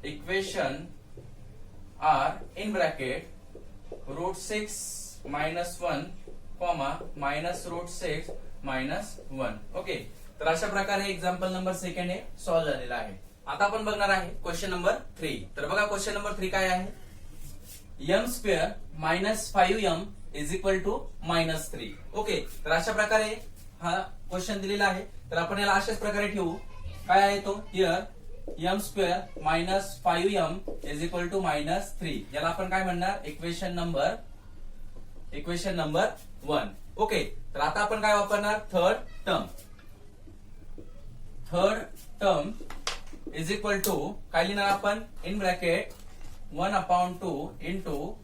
equation are in bracket root 6 -1 minus root 6 -1. Okay तर अशा प्रकारे एक्झाम्पल नंबर 2 हे सॉल्व्ह झालेला आहे. आता आपण बघणार आहे क्वेश्चन नंबर 3. तर बघा क्वेश्चन नंबर 3 काय आहे m square -5m is equal to -3. Okay तर अशा प्रकारे हा क्वेश्चन दिलेला आहे. तर आपण याला अशाच प्रकारे ठेवू काय आहे तो here m square -5m is equal to -3 याला आपण काय म्हणणार इक्वेशन नंबर 1. ओके तर आता आपण काय वापरणार third term is equal to काय लिहिणार आपण in bracket 1/2 into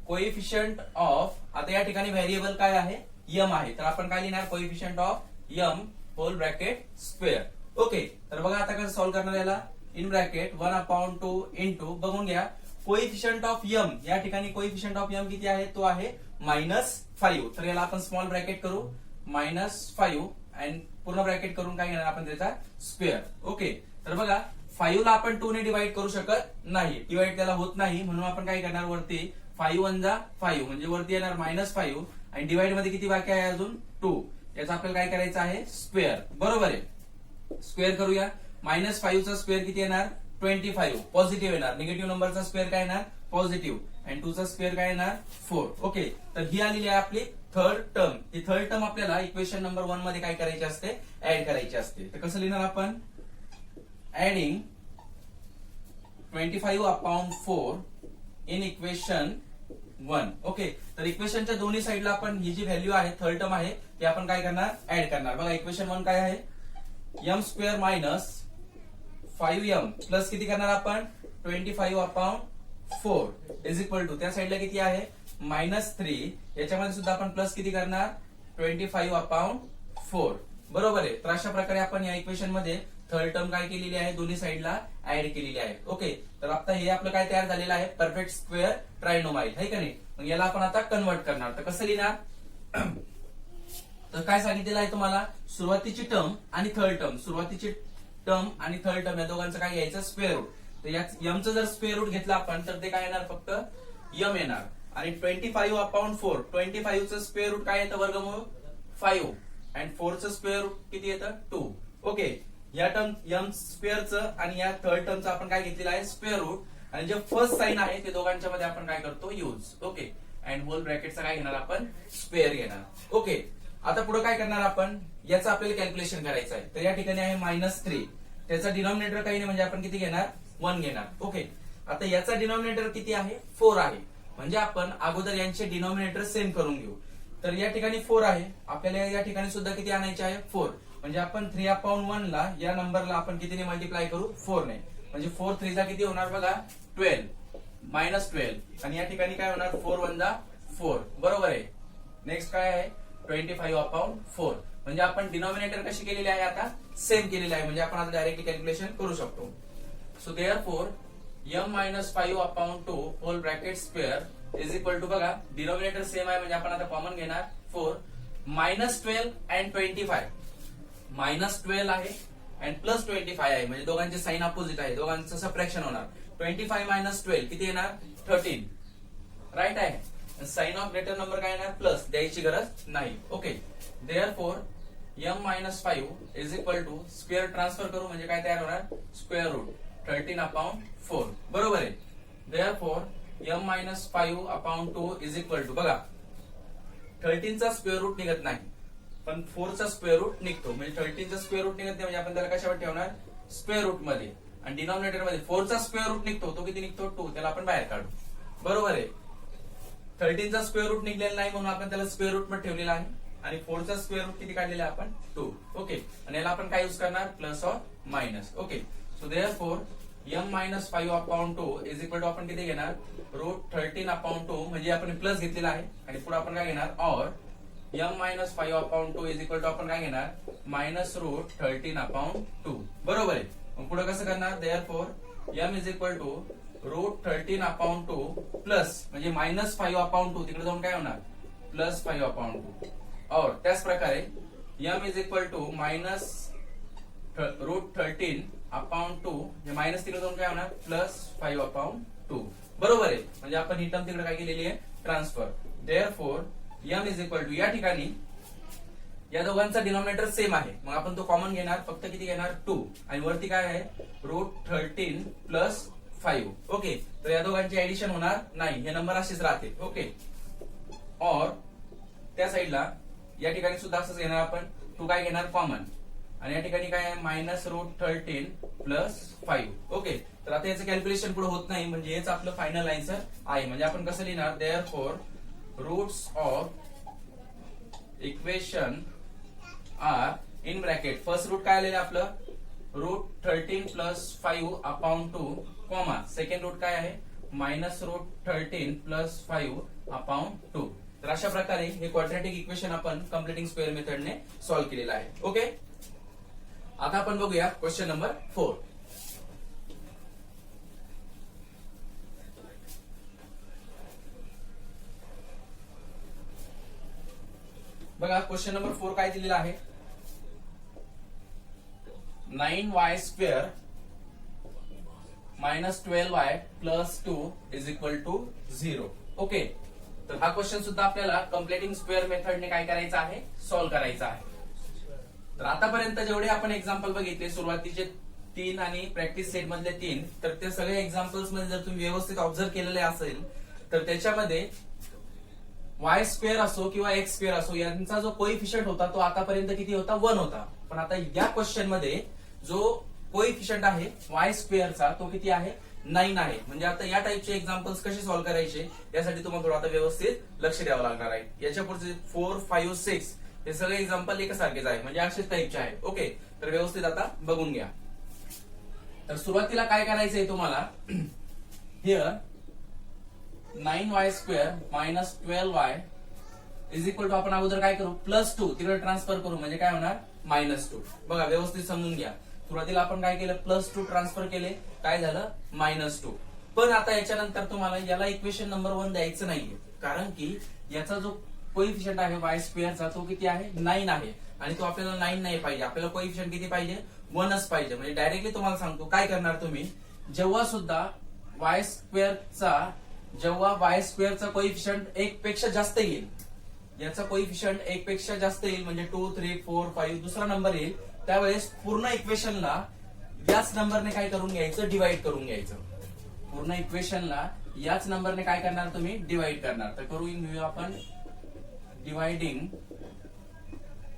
coefficient of आता या ठिकाणी व्हेरिएबल काय आहे m आहे तर आपण काय लिहिणार coefficient of m whole bracket square. Okay तर बघा आता कसं सॉल्व्ह करणार याला इन ब्रॅकेट 1/2 इंटू बघून घ्या कोइफिशियंट ऑफ m या ठिकाणी कोइफिशियंट ऑफ m किती आहे तो आहे -5 तर याला आपण स्मॉल ब्रॅकेट करू -5 आणि पूर्ण ब्रॅकेट करून काय घेणार आपण त्याचा स्क्वेअर. ओके तर बघा 5 ला आपण 2 ने डिवाइड करू शकत नाही डिवाइड त्याला होत नाही म्हणून आपण काय करणार वरती 5 1 जा 5 म्हणजे वरती येणार -5 आणि डिवाइड मध्ये किती बाकी आहे अजून 2 याचा आपल्याला काय करायचं आहे स्क्वेअर बरोबर आहे. स्क्वेअर करूया -5 चा स्क्वेअर किती येणार 25 पॉझिटिव्ह येणार निगेटिव्ह नंबरचा स्क्वेअर काय येणार पॉझिटिव्ह आणि 2 चा स्क्वेअर काय येणार 4. ओके तर ही आलेली आहे आपली थर्ड टर्म. ही थर्ड टर्म आपल्याला इक्वेशन नंबर 1 मध्ये काय करायची असते ऍड करायची असते. तर कसं लिहिणार आपण ऍडिंग 25/4 इन इक्वेशन 1. ओके, तर इक्वेशनच्या दोन्ही साईडला आपण ही जी व्हॅल्यू आहे थर्ड टर्म आहे ती आपण काय करणार, ऍड करणार. बघा इक्वेशन 1 काय आहे, m square minus 5m plus किती करणार आपण 25/4 इज इक्वल टू, त्या साईडला किती आहे -3, याच्यामध्ये सुद्धा आपण प्लस किती करणार 25/4. बरोबर आहे. तर अशा प्रकारे आपण या इक्वेशन मध्ये थर्ड टर्म काय केलेली आहे, दोन्ही साईडला ऍड केलेली आहे. ओके, तर आता हे आपलं काय तयार झालेलं आहे, परफेक्ट स्क्वेअर ट्रायनोमाइड आहे का नाही. मग याला आपण आता कन्वर्ट करणार. तर कसं लिहिणार, तर काय सांगितलेलं आहे तुम्हाला, सुरुवातीची टर्म आणि थर्ड टर्म, सुरुवातीची टर्म आणि थर्ड टर्म या दोघांचं काय घ्यायचं, स्क्वेअर रूट. तर या यमचं जर स्क्वेअर रूट घेतला आपण तर ते काय येणार, फक्त यम येणार. आणि 25/4, 25 चं स्क्वेअर रूट काय येतं, वर्गमूळ 5, आणि 4 चं स्क्वेअर रूट किती येतं 2. ओके, या टर्म यम स्क्वेअरचं आणि या थर्ड टर्मचं आपण काय घेतलेलं आहे, स्क्वेअर रूट. आणि जे फर्स्ट साइन आहे ते दोघांच्या मध्ये आपण काय करतो, यूज. ओके, अँड होल ब्रॅकेटचा काय घेणार आपण, स्क्वेअर घेणार. ओके, आता पुढे काय करणार आपण, याचं आपल्याला कॅल्क्युलेशन करायचं आहे. तर या ठिकाणी आहे -3, त्याचा डिनॉमिनेटर काही नाही म्हणजे आपण किती घेणार, 1 घेणार. ओके, आता याचा डिनॉमिनेटर किती आहे, 4 आहे. म्हणजे आपण अगोदर यांचे डिनॉमिनेटर सेम करून घेऊ. तर या ठिकाणी 4 आहे, आपल्याला या ठिकाणी सुद्धा किती आणायचे आहे, 4. म्हणजे आपण 3/1 ला या नंबरला आपण कितीने मल्टिप्लाय करू, 4 ने. म्हणजे 4 3 चा किती होणार बघा, 12 -12. आणि या ठिकाणी काय होणार, 4 1 जा 4. बरोबर आहे. नेक्स्ट काय आहे 25/4. म्हणजे आपण डिनॉमिनेटर कशी केलेली आहे, आता सेम केलेली आहे. म्हणजे आपण आता डायरेक्टली कॅल्क्युलेशन करू शकतो. So therefore m - 5/2 whole bracket square is equal to, बघा डिनॉमिनेटर सेम आहे म्हणजे आपण आता कॉमन घेणार 4, -12 अँड 25. -12 आहे अँड प्लस 25 आहे, म्हणजे दोघांचे साइन अपोजिट आहे, दोघांचं सबट्रॅक्शन होणार. 25 - 12 किती येणार, 13. राईट आहे. साइन ऑफ ग्रेटर नंबर काय येणार, प्लस, द्यायची गरज नाही. Okay, therefore m - 5 is equal to, square transfer करू म्हणजे काय तयार होणार, स्क्वेअर रूट 13/4. बरोबर आहे. Therefore m - 5/2 is equal to, बघा 13 चा स्क्वेअर रूट निघत नाही पण 4 चा स्क्वेअर रूट निघतो. म्हणजे 13 चा स्क्वेअर रूट निघत नाही म्हणजे आपण त्याला कशावर ठेवणार, स्क्वेअर रूट मध्ये. आणि डिनॉमिनेटर मध्ये 4 चा स्क्वेअर रूट निघतो, तो किती निघतो, 2, त्याला आपण बाहेर काढू. बरोबर आहे. 13 चा स्क्वेअर रूट निघलेला नाही म्हणून आपण त्याला स्क्वेअर रूट मध्ये ठेवलेला आहे. आणि 4 चा स्क्वेअर रूट किती काढलेला आहे आपण, 2. ओके, आणि याला आपण काय यूज करणार, प्लस और minus. Okay, so therefore m - 5/2 is equal to, आपण किती घेणार, √13/2. म्हणजे आपण प्लस घेतलेला आहे आणि पुढे आपण काय घेणार, और m - 5/2 इज इक्वल टू, आपण काय घेणार, -√13/2. बरोबर आहे. मग पुढे कसं करणार, therefore m is equal to √13/2 plus, म्हणजे -5/2 तिकडे जाऊन काय होणार, +5/2. और त्याच प्रकारे m इज इक्वल टू -√13/2, जे मायनस तिकडे जाऊन काय होणार, +5/2. बरोबर आहे. म्हणजे आपण ही टर्म तिकडे काय केलेली आहे, transfer. Therefore m is equal to, या ठिकाणी या दोघांचा डिनॉमिनेटर सेम आहे, मग आपण तो कॉमन घेणार, फक्त किती घेणार, 2. आणि वरती काय आहे, √13 + 5. ओके, तर या दोघांची ऍडिशन होणार नाही, हे नंबर असेच राहते. ओके, और त्या साईडला या ठिकाणी सुद्धा असंच घेणार आपण, 2 काय घेणार, कॉमन. आणि या ठिकाणी काय आहे, -√13 + 5. ओके, तर आता याचं कॅल्क्युलेशन पुढे होत नाही, म्हणजे हेच आपलं फायनल आन्सर आहे. म्हणजे आपण कसं लिहिणार, therefore roots of equation are in bracket, first root काय आलेलं आपलं, √13 + 5/2, कॉमा, सेकंड रूट काय आहे, -√13 + 5/2. तर अशा प्रकारे हे क्वाड्रॅटिक इक्वेशन आपण कम्प्लिटिंग स्क्वेअर मेथडने सॉल्व्ह केलेलं आहे. ओके, आता आपण बघूया क्वेश्चन नंबर 4. बघा क्वेश्चन नंबर 4 काय दिलेला आहे, 9y² - 12y + 2 is equal to 0. Okay, तर हा क्वेश्चन सुद्धा आपल्याला कम्प्लिटिंग स्क्वेअर मेथडने काय करायचा आहे, सॉल्व्ह करायचा आहे. तर आतापर्यंत जेवढे आपण एक्झाम्पल बघितले, सुरुवातीचे 3 आणि प्रॅक्टिस सेट मधले 3, तर ते सगळे एक्झाम्पल्स मध्ये जर तुम्ही व्यवस्थित ऑब्झर्व केलेले असेल तर त्याच्यामध्ये y² असो किंवा x² असो, यांचा जो कोइफिशियंट होता तो आतापर्यंत किती होता, 1 होता. पण आता या क्वेश्चन मध्ये जो कोइफिशियंट आहे y² चा, तो किती आहे, 9 आहे. म्हणजे आता या टाइपचे एक्झाम्पल्स कसे सॉल्व्ह करायचे यासाठी तुम्हाला थोडं आता व्यवस्थित लक्ष द्यावं लागणार आहे. याच्या पुढचे 4, 5, 6 हे सगळे एक्झाम्पल एकसारखेच आहे, म्हणजे असेच टाइपचे आहे. ओके, तर व्यवस्थित आता बघून घ्या. तर सुरुवातीला काय करायचंय तुम्हाला, here 9y² minus 12y is equal to, आपण अगोदर काय करू, +2 तिकडे ट्रान्सफर करू, म्हणजे काय होणार, -2. बघा व्यवस्थित समजून घ्या. सुरुवातीला आपण काय केलं, +2 ट्रान्सफर केले, काय झालं, -2. पण आता याच्यानंतर तुम्हाला याला इक्वेशन नंबर 1 द्यायचं नाहीये, कारण की याचा जो कोइफिशियंट आहे y² चा तो किती आहे, 9 आहे. आणि तो आपल्याला 9 नाही पाहिजे, आपल्याला कोइफिशियंट किती पाहिजे, 1च पाहिजे. म्हणजे डायरेक्टली तुम्हाला सांगतो काय करणार तुम्ही, जेव्हा सुद्धा y² चा कोइफिशियंट 1 पेक्षा जास्त येईल, याचा कोइफिशियंट 1 पेक्षा जास्त येईल, म्हणजे 2, 3, 4, 5 दुसरा नंबर येईल, त्यावेळेस पूर्ण इक्वेशनला याच नंबरने काय करून घ्यायचं, डिवाइड करून घ्यायचं. पूर्ण इक्वेशनला याच नंबरने काय करणार तुम्ही, डिवाइड करणार. तर करून घेऊया आपण, डिवाइडिंग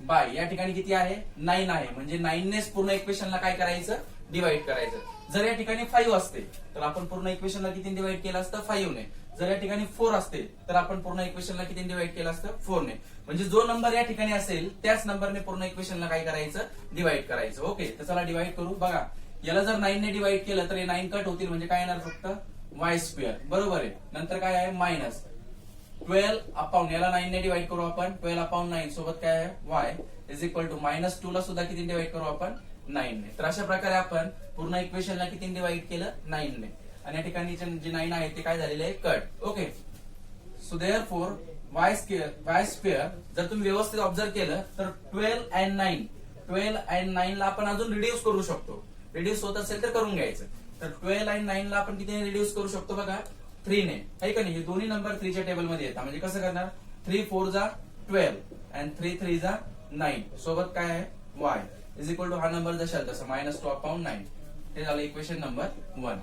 बाय, या ठिकाणी किती आहे, 9 आहे, म्हणजे 9 नेच पूर्ण इक्वेशनला काय करायचं, डिवाइड करायचं. जर या ठिकाणी 5 असते तर आपण पूर्ण इक्वेशनला किती डिवाइड केलं असतं, 5 ने. जर या ठिकाणी 4 असते तर आपण पूर्ण इक्वेशनला किती डिवाइड केलं असतं, 4 ने. म्हणजे जो नंबर या ठिकाणी असेल त्याच नंबरने पूर्ण इक्वेशनला काय करायचं, डिवाइड करायचं. ओके, तर चला डिवाइड करू. बघा, याला जर 9 ने डिवाइड केलं तर हे 9 कट होतील, म्हणजे काय येणार, फक्त y², बरोबर आहे. नंतर काय आहे, मायनस 12 अपॉन, याला 9 ने डिवाइड करू आपण, 12 अपॉन 9 सोबत काय आहे, y इज इक्वल टू -2 ला सुद्धा किती डिवाइड करू आपण, 9 ने. तर अशा प्रकारे आपण पूर्ण इक्वेशनला किती डिवाइड केलं, 9 ने. आणि या ठिकाणी जे 9 आहे ते काय झालेले आहे, cut. Okay, so therefore y² जर तुम्ही व्यवस्थित ऑब्झर्व केलं तर 12 and 9 ला आपण अजून रिड्यूस करू शकतो. रिड्यूस होत असेल तर करून घ्यायचं. तर 12 and 9 ला आपण किती रिड्यूस करू शकतो, बघा, 3 ने, आहे का नाही. हे दोन्ही नंबर 3 च्या टेबल मध्ये येतात. म्हणजे कसं करणार, 3 4 जा 12 and 3 3 जा 9 सोबत काय आहे, y इज इक्वल टू, हा नंबर जशाल तसं -2 अपॉन 9. हे झालं इक्वेशन नंबर 1.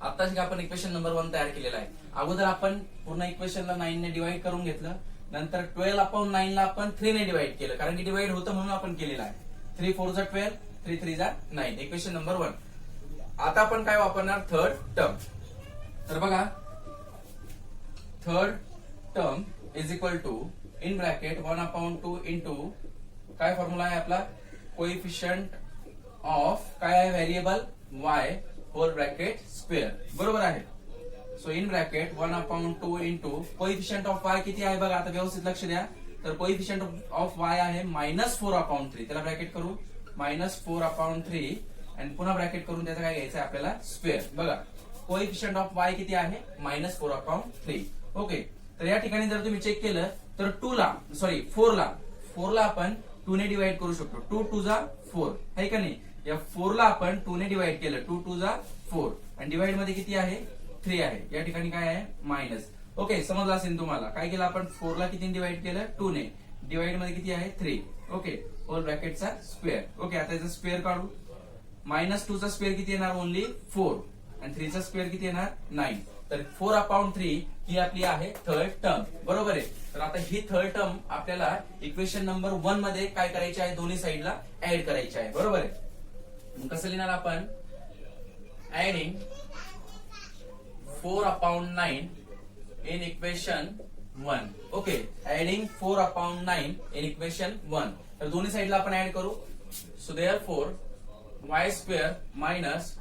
आताच आपण इक्वेशन नंबर 1 तयार केलेला आहे. अगोदर आपण पूर्ण इक्वेशनला 9 ने डिवाइड करून घेतलं, नंतर 12 अपॉन 9 ला आपण 3 ने डिवाइड केलं, कारण की डिवाइड होतं म्हणून आपण केलेलं आहे. 3 4 जा 12, 3 3 जा 9, इक्वेशन नंबर 1. आता आपण काय वापरणार, थर्ड टर्म. तर बघा, third term is equal to, in bracket 1/2 into, काय फॉर्म्युला आहे आपला, कोइफिशियंट ऑफ काय आहे, variable y whole bracket square, बरोबर आहे. So in bracket 1/2 into coefficient of y किती आहे बघा, आता व्यवस्थित लक्ष द्या. तर कोइफिशियंट ऑफ y आहे -4/3, त्याला ब्रॅकेट करू, -4/3 आणि पुन्हा ब्रॅकेट करून त्याचा काय घ्यायचं आपल्याला, स्क्वेअर. बघा, कोइफिशियंट ऑफ y किती आहे, -4/3. ओके, तर या ठिकाणी जर तुम्ही चेक केलं तर 4 ला आपण 2 ने डिवाइड करू शकतो. 2 2 जा 4, आहे का नाही. या 4 ला आपण 2 ने डिवाइड केलं, 2 2 जा 4 आणि डिवाइड मध्ये किती आहे, 3 आहे. या ठिकाणी काय आहे, मायनस. ओके, समजलं असेल तुम्हाला. काय केलं आपण, 4 ला किती डिवाइड केलं, 2 ने. डिवाइड मध्ये किती आहे, 3. ओके, होल ब्रॅकेटचा स्क्वेअर. ओके, आता याचा स्क्वेअर काढू. -2 चा स्क्वेअर किती येणार, ओनली 4 आणि 3 चा स्क्वेअर किती येणार, 9. तर 4/3 ही आपली आहे थर्ड टर्म, बरोबर आहे. तर आता ही थर्ड टर्म आपल्याला इक्वेशन नंबर 1 मध्ये काय करायची आहे, दोन्ही साईडला ऍड करायची आहे, बरोबर आहे. मग कसं लिहिणार आपण, adding 4/9 in equation 1. Okay, adding 4/9 in equation 1. तर दोन्ही साईडला आपण ऍड करू. So therefore y² minus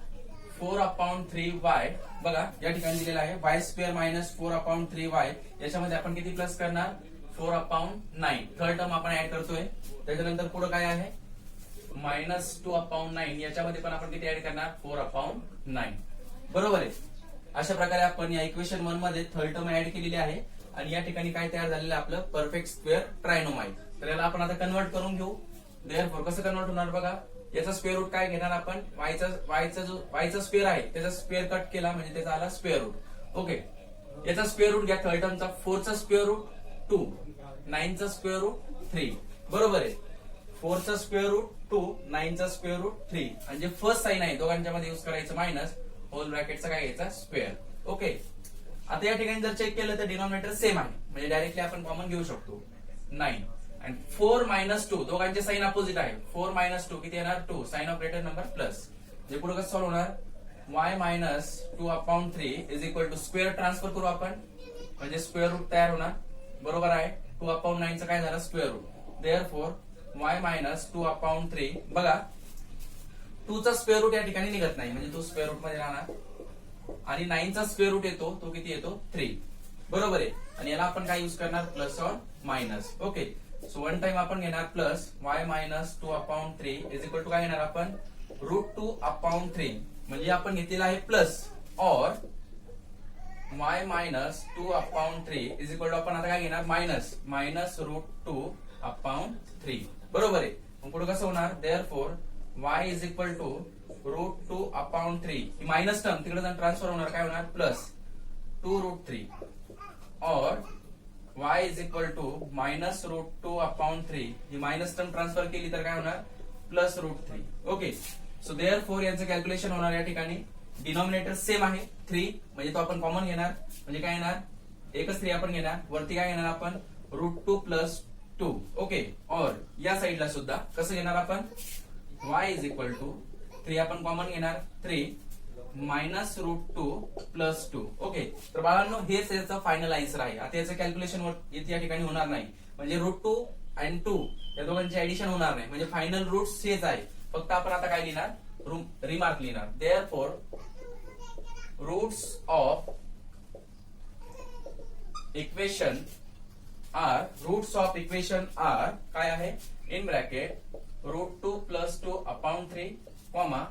4/3y, बघा या ठिकाणी दिलेला आहे y² मायनस 4/3y. याच्यामध्ये आपण किती प्लस करणार, 4/9. थर्ड टर्म आपण ऍड करतोय. त्याच्यानंतर पुढे काय आहे, -2/9. याच्यामध्ये पण आपण किती ऍड करणार, 4/9, बरोबर आहे. अशा प्रकारे आपण या इक्वेशन 1 मध्ये थर्ड टर्म ऍड केलेली आहे. आणि या ठिकाणी काय तयार झालेलं आपलं, परफेक्ट स्क्वेअर ट्रायनोमाइड. तर याला आपण आता कन्वर्ट करून घेऊ. देअरफॉर कसं कन्वर्ट होणार बघा, याचा स्क्वेअर रूट काय घेणार आपण, वायचा स्क्वेअर आहे त्याचा स्क्वेअर कट केला म्हणजे त्याचा आला स्क्वेअर रूट. ओके, याचा स्क्वेअर रूट घ्या थर्ड टर्मचा, 4 चा स्क्वेअर रूट 2, 9 चा स्क्वेअर रूट 3, बरोबर आहे. 4 चा स्क्वेअर रूट 2, 9 चा स्क्वेअर रूट 3 आणि जे फर्स्ट साइन आहे दोघांच्या मध्ये युज करायचं मायनस, होल ब्रॅकेटचा काय घ्यायचा, स्क्वेअर. ओके, आता या ठिकाणी जर चेक केलं तर डिनॉमिनेटर सेम आहे, म्हणजे डायरेक्टली आपण कॉमन घेऊ शकतो 9 आणि 4 - 2 दोघांचे साइन अपोजिट आहे. 4 - 2 किती येणार, 2. Sign of greater number plus. जे पुढे कसं सॉल्व्ह होणार, y minus 2/3 is equal to square transfer करू आपण, म्हणजे स्क्वेअर रूट तयार होणार. बरोबर आहे. 2/9 चं काय झालं square root. Therefore y minus 2/3. बघा 2 चा स्क्वेअर रूट या ठिकाणी निघत नाही, म्हणजे तो स्क्वेअर रूट मध्ये राहणार. आणि 9 चा स्क्वेअर रूट येतो, तो किती येतो 3. बरोबर आहे. आणि याला आपण काय यूज करणार, प्लस और minus. Okay. So one time आपण घेणार plus y minus 2/3 is equal to काय घेणार आपण, √2/3. म्हणजे आपण घेतलेला आहे प्लस, और y minus 2/3 is equal to आपण आता काय घेणार, मायनस √2/3. बरोबर आहे. मग पुढे कसं होणार, therefore y is equal to √2/3. ही मायनस टर्म तिकडे जाऊन ट्रान्सफर होणार, काय होणार, प्लस 2√3. और y is equal to minus √2/3. ही मायनस टर्म ट्रान्सफर केली तर काय होणार, प्लस √3. ओके. सो देअरफॉर यांचं कॅल्क्युलेशन होणार या ठिकाणी. डिनॉमिनेटर सेम आहे 3, म्हणजे तो आपण कॉमन घेणार, म्हणजे काय येणार, एकच 3 आपण घेणार. वरती काय घेणार आपण, √2 प्लस 2. ओके. और या साईडला सुद्धा कसं घेणार आपण, y इज इक्वल टू 3 आपण कॉमन घेणार, 3 मायनस √2 प्लस 2. ओके. तर बाळांनो हेच याचं फायनल आन्सर आहे. आता याचं कॅल्क्युलेशन इथे या ठिकाणी होणार नाही, म्हणजे √2 आणि 2 या दोघांचे ऍडिशन होणार नाही, म्हणजे फायनल रूट्स हेच आहे. फक्त आपण आता काय लिहिणार, रिमार्क लिहिणार. Therefore roots of equation are काय आहे, in bracket √2 plus 2/3 comma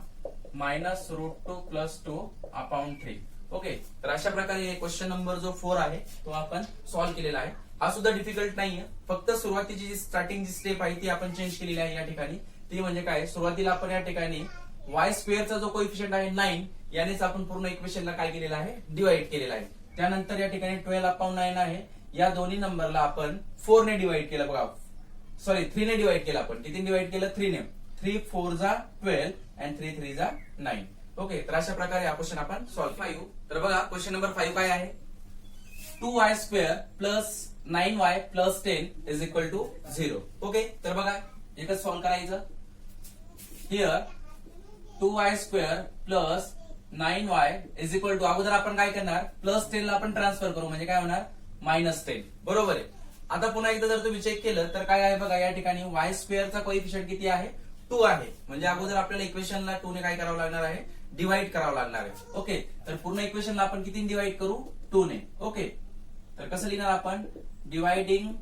minus √2 plus 2/3. Okay. तर अशा प्रकारे क्वेश्चन नंबर जो 4 आहे तो आपण सॉल्व्ह केलेला आहे. हा सुद्धा डिफिकल्ट नाहीये, फक्त सुरुवातीची जी स्टार्टिंग जी स्टेप आहे ती आपण चेंज केलेली आहे या ठिकाणी. ती म्हणजे काय, सुरुवातीला आपण या ठिकाणी y स्क्वेअरचा जो कोइफिशियंट आहे 9 यानेच आपण पूर्ण इक्वेशनला काय केलेलं आहे, डिवाइड केलेला आहे. त्यानंतर या ठिकाणी 12/9 आहे, या दोन्ही नंबरला आपण 4 ने डिवाइड केलं. बघा सॉरी 3 ने डिवाइड केलं. आपण किती डिवाइड केलं, 3 ने. 3 4 जा 12 आणि 3 3 जा 9. ओके. तर अशा प्रकारे हा क्वेश्चन आपण सॉल्व्ह. 5. तर बघा क्वेश्चन नंबर 5 काय आहे, 2y square plus 9y plus 10 is equal to 0. Okay. तर बघा एकच सॉल्व्ह करायचं. Here 2y square plus 9y is equal to, अगोदर आपण काय करणार, प्लस 10 ला आपण ट्रान्सफर करू, म्हणजे काय होणार, -10. बरोबर आहे. आता पुन्हा एकदा जर तुम्ही चेक केलं तर काय आहे बघा, या ठिकाणी y स्क्वेअरचा कोइफिशियंट किती आहे, 2 आहे. म्हणजे अगोदर आपल्याला इक्वेशनला 2 ने काय करावं लागणार आहे, डिवाइड करावं लागणार आहे. ओके. तर पूर्ण इक्वेशनला आपण किती डिवाइड करू, 2 ने. ओके. तर कसं लिहिणार आपण, डिवाइडिंग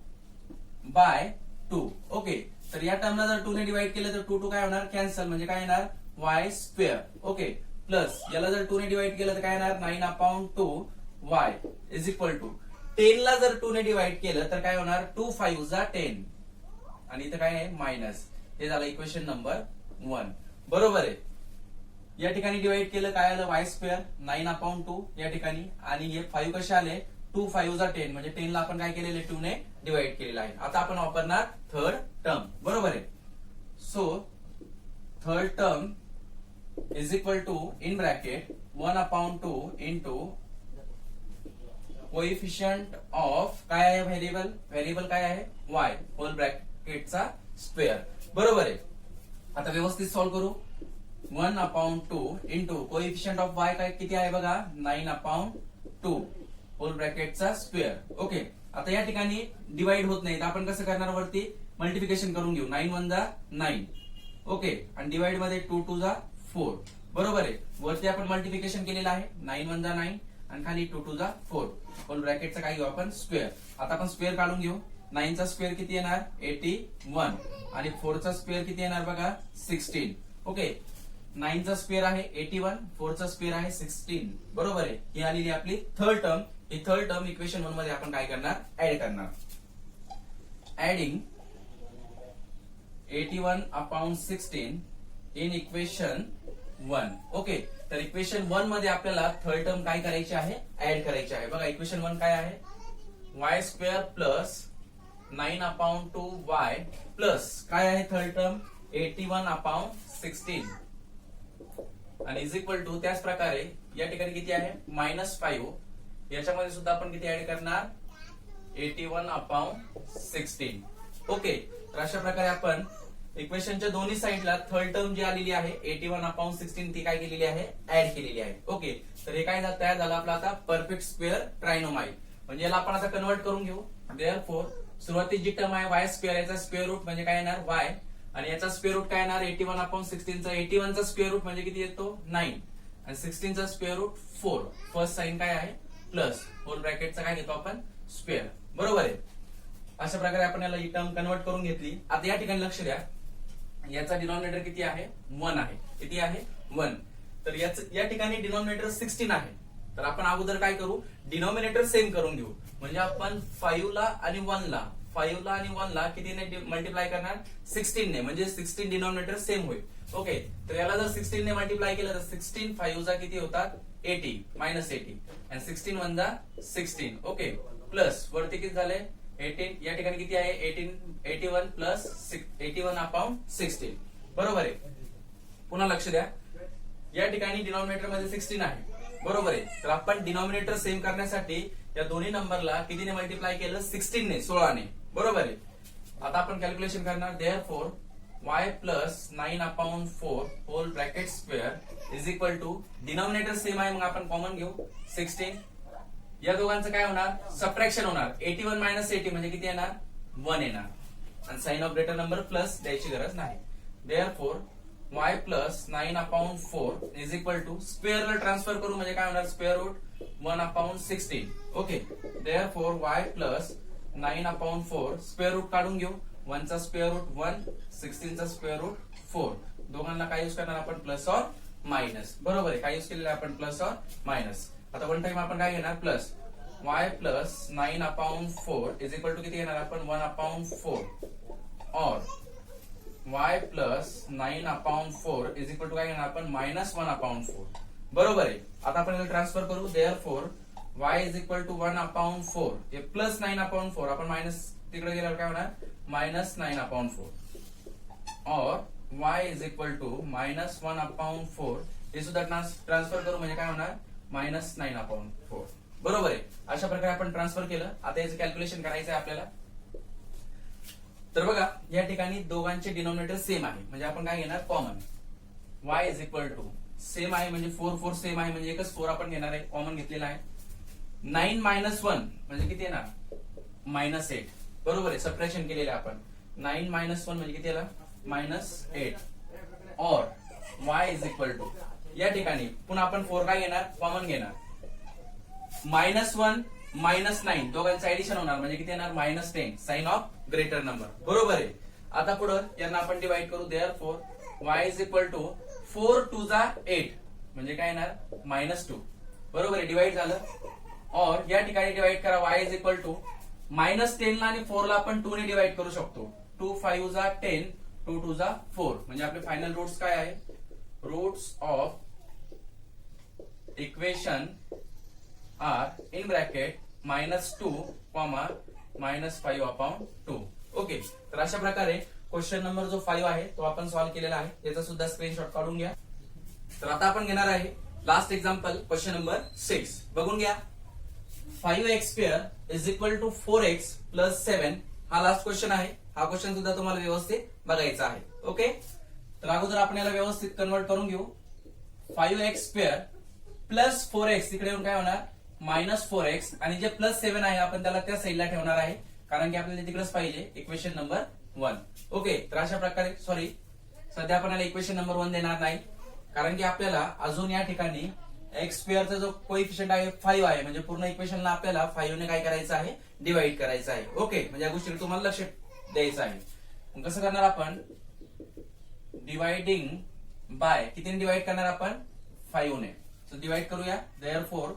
बाय 2. ओके. तर या टर्मला जर 2 ने डिवाइड केलं तर 2 काय होणार, कॅन्सल, म्हणजे काय येणार, y स्क्वेअर. ओके. प्लस याला जर 2 ने डिवाइड केलं तर काय येणार, 9/2y इज इक्वल टू 10 ला जर 2 ने डिवाइड केलं तर काय होणार, 2 5 जा 10 आणि इथं काय आहे, मायनस. हे झालं इक्वेशन नंबर 1. बरोबर आहे. या ठिकाणी डिवाइड केलं काय आलं, y स्क्वेअर 9/2 या ठिकाणी, आणि हे 5 कसे आले, 2 5 जा 10, म्हणजे 10 ला आपण काय केलेले, 2 ने डिवाइड केलेलं आहे. आता आपण वापरणार थर्ड टर्म. बरोबर आहे. So third term is equal to, in bracket 1/2 into coefficient of काय आहे, व्हेरिएबल काय आहे, y होल ब्रॅकेटचा स्क्वेअर. बरोबर आहे. आता व्यवस्थित सॉल्व्ह करू. 1/2 इंटू कोइफिशियंट ऑफ y काय किती आहे बघा, 9/2 होल ब्रॅकेटचा स्क्वेअर. ओके. आता या ठिकाणी डिवाइड होत नाही, तर आपण कसं करणार, वरती मल्टिप्लिकेशन करून घेऊ. 9 1 जा 9. ओके. आणि डिवाइड मध्ये 2 2 जा 4. बरोबर आहे. वरती आपण मल्टिप्लिकेशन केलेलं आहे, 9 1 जा 9 आणि खाली 2 2 जा 4. होल ब्रॅकेटचा काय घेऊ आपण, स्क्वेअर. आता आपण स्क्वेअर काढून घेऊ. 9 चा स्क्वेअर किती येणार, 81 आणि 4 चा स्क्वेअर किती येणार बघा, 16. ओके. 9 चा स्क्वेअर आहे 81, 4 चा स्क्वेअर आहे 16. बरोबर आहे. ही आलेली आपली थर्ड टर्म. ही थर्ड टर्म इक्वेशन 1 मध्ये आपण काय करणार, ऍड करणार. Adding 81/16 in equation 1. ओके. तर इक्वेशन 1 मध्ये आपल्याला थर्ड टर्म काय करायची आहे, ऍड करायची आहे. बघा इक्वेशन 1 काय आहे, y square plus 9/2y plus काय आहे थर्ड टर्म, 81/16 आणि इज इक्वल टू, त्याच प्रकारे या ठिकाणी किती आहे, -5. याच्यामध्ये सुद्धा आपण किती ऍड करणार, 81/16. ओके. तर अशा प्रकारे आपण इक्वेशनच्या दोन्ही साईडला थर्ड टर्म जी आलेली आहे 81/16 ती काय केलेली आहे, ऍड केलेली आहे. ओके, तर हे काय तयार झालं आपला आता परफेक्ट स्क्वेअर ट्रायनोमाइड. म्हणजे याला आपण आता कन्वर्ट करून घेऊ. देअरफॉर सुरुवातीची जी टर्म आहे वाय स्क्वेअर, याचा स्क्वेअर रूट म्हणजे काय येणार वाय, आणि याचा स्क्वेअर रूट काय येणार 81/16 चा. 81 चा स्क्वेअर रूट म्हणजे किती येतो 9, आणि 16 चा स्क्वेअर रूट 4. फर्स्ट साइन काय आहे प्लस, होल ब्रॅकेटचा काय घेतो आपण स्क्वेअर. बरोबर आहे. अशा प्रकारे आपण याला ही टर्म कन्वर्ट करून घेतली. आता या ठिकाणी लक्ष द्या, याचा डिनॉमिनेटर किती आहे 1 आहे. किती आहे 1. तर या ठिकाणी डिनॉमिनेटर 16 आहे. तर आपण अगोदर काय करू, डिनॉमिनेटर सेम करून घेऊ. म्हणजे आपण 5 ला आणि 1 ला, 5 ला आणि 1 ला कितीने मल्टिप्लाय करणार 16 ने, म्हणजे 16 डिनॉमिनेटर सेम होईल. ओके, तर याला जर 16 ने मल्टिप्लाय केलं तर 16 5 चा किती होतात 80 -80, आणि 16 1 जा 16. ओके, प्लस वरती किती झाले 18. या ठिकाणी किती आहे 81 प्लस 81/16. बरोबर आहे. पुन्हा लक्ष द्या, या ठिकाणी डिनॉमिनेटर मध्ये 16 आहे. बरोबर आहे. तर आपण डिनॉमिनेटर सेम करण्यासाठी या दोन्ही नंबरला कितीने मल्टिप्लाय केलं 16 ने, 16 ने. बरोबर आहे. आता आपण कॅल्क्युलेशन करणार. Therefore y plus 9/4 whole bracket square is equal to, denominator same आहे मग आपण कॉमन घेऊ 16. या दोघांचं काय होणार सबट्रॅक्शन होणार. 81 - 80 म्हणजे किती येणार 1 येणार, आणि sign of greater number plus द्यायची गरज नाही. Therefore y plus 9/4 is equal to, स्क्वेअरला ट्रान्सफर करू म्हणजे काय होणार square root 1/16. Okay, therefore y plus 9/4 square root काढून घेऊ. 1 चा स्क्वेअर रूट 1, 16 चा स्क्वेअर रूट 4. दोघांना काय युज करणार आपण प्लस और मायनस. बरोबर आहे. काय युज केलेलं आपण प्लस और मायनस. आता वन टाइम आपण काय घेणार plus, y plus 9/4 is equal to किती घेणार आपण 1/4, और y plus 9/4 is equal to काय घेणार आपण -1/4. बरोबर आहे. आता आपण ट्रान्सफर करू. Therefore y is equal to 1/4, हे प्लस 9/4, आपण मायनस तिकडे गेल्यावर काय होणार -9/4, और y इज इक्वल टू -1/4, हे सुद्धा ट्रान्सफर करू म्हणजे काय होणार -9/4. बरोबर आहे. अशा प्रकारे आपण ट्रान्सफर केलं. आता याचं कॅल्क्युलेशन करायचं आहे आपल्याला. तर बघा, या ठिकाणी दोघांचे डिनॉमिनेटर सेम आहे म्हणजे आपण काय घेणार common. y is equal to same आहे म्हणजे 4 सेम आहे म्हणजे एकच 4 आपण घेणार आहे, कॉमन घेतलेला आहे. 9 - 1 म्हणजे किती येणार -8. बरोबर आहे. सबट्रॅक्शन केलेलं आहे आपण. 9 - 1 म्हणजे किती येणार -8, और y इज इक्वल टू, या ठिकाणी पुन्हा आपण 4 काय घेणार कॉमन घेणार. -1 -9 दोघांचं ऍडिशन होणार म्हणजे किती येणार -10, साइन ऑफ ग्रेटर नंबर. बरोबर आहे. आता पुढे यांना आपण डिवाइड करू. Therefore y is equal to 4 2 जा 8 म्हणजे काय येणार -2. बरोबर आहे. डिवाइड झालं. और या ठिकाणी डिवाइड करा. y इज इक्वल टू -10 ला आणि 4 ला आपण 2 ने डिवाइड करू शकतो. 2 5 जा 10, 2 2 जा 4 म्हणजे आपले फायनल रूट्स काय आहे, roots of equation are in bracket -2, -5/2. Okay, तर अशा प्रकारे क्वेश्चन नंबर जो 5 आहे तो आपण सॉल्व्ह केलेला आहे. याचा सुद्धा स्क्रीनशॉट काढून घ्या. तर आता आपण घेणार आहे लास्ट एक्झाम्पल क्वेश्चन नंबर 6. बघून घ्या. 5x² is equal to 4x plus 7 हा लास्ट क्वेश्चन आहे. हा क्वेश्चन सुद्धा तुम्हाला व्यवस्थित बघायचा आहे. ओके, तर अगोदर आपण याला व्यवस्थित कन्वर्ट करून घेऊ. 5x² प्लस 4x तिकडे येऊन काय होणार -4x, आणि जे प्लस 7 आहे आपण त्याला त्या साईडला ठेवणार आहे कारण की आपल्याला तिकडेच पाहिजे इक्वेशन नंबर 1. ओके, तर अशा प्रकारे सध्या आपण याला इक्वेशन नंबर 1 देणार नाही कारण की आपल्याला अजून या ठिकाणी x² चा जो कोइफिशियंट आहे 5 आहे म्हणजे पूर्ण इक्वेशनला आपल्याला 5 ने काय करायचं आहे डिवाइड करायचं आहे. ओके, म्हणजे या गोष्टीला तुम्हाला लक्ष द्यायचं आहे. मग कसं करणार आपण डिवाइडिंग बाय कितीने डिवाइड करणार आपण 5 ने. सो डिवाइड करूया. देअरफॉर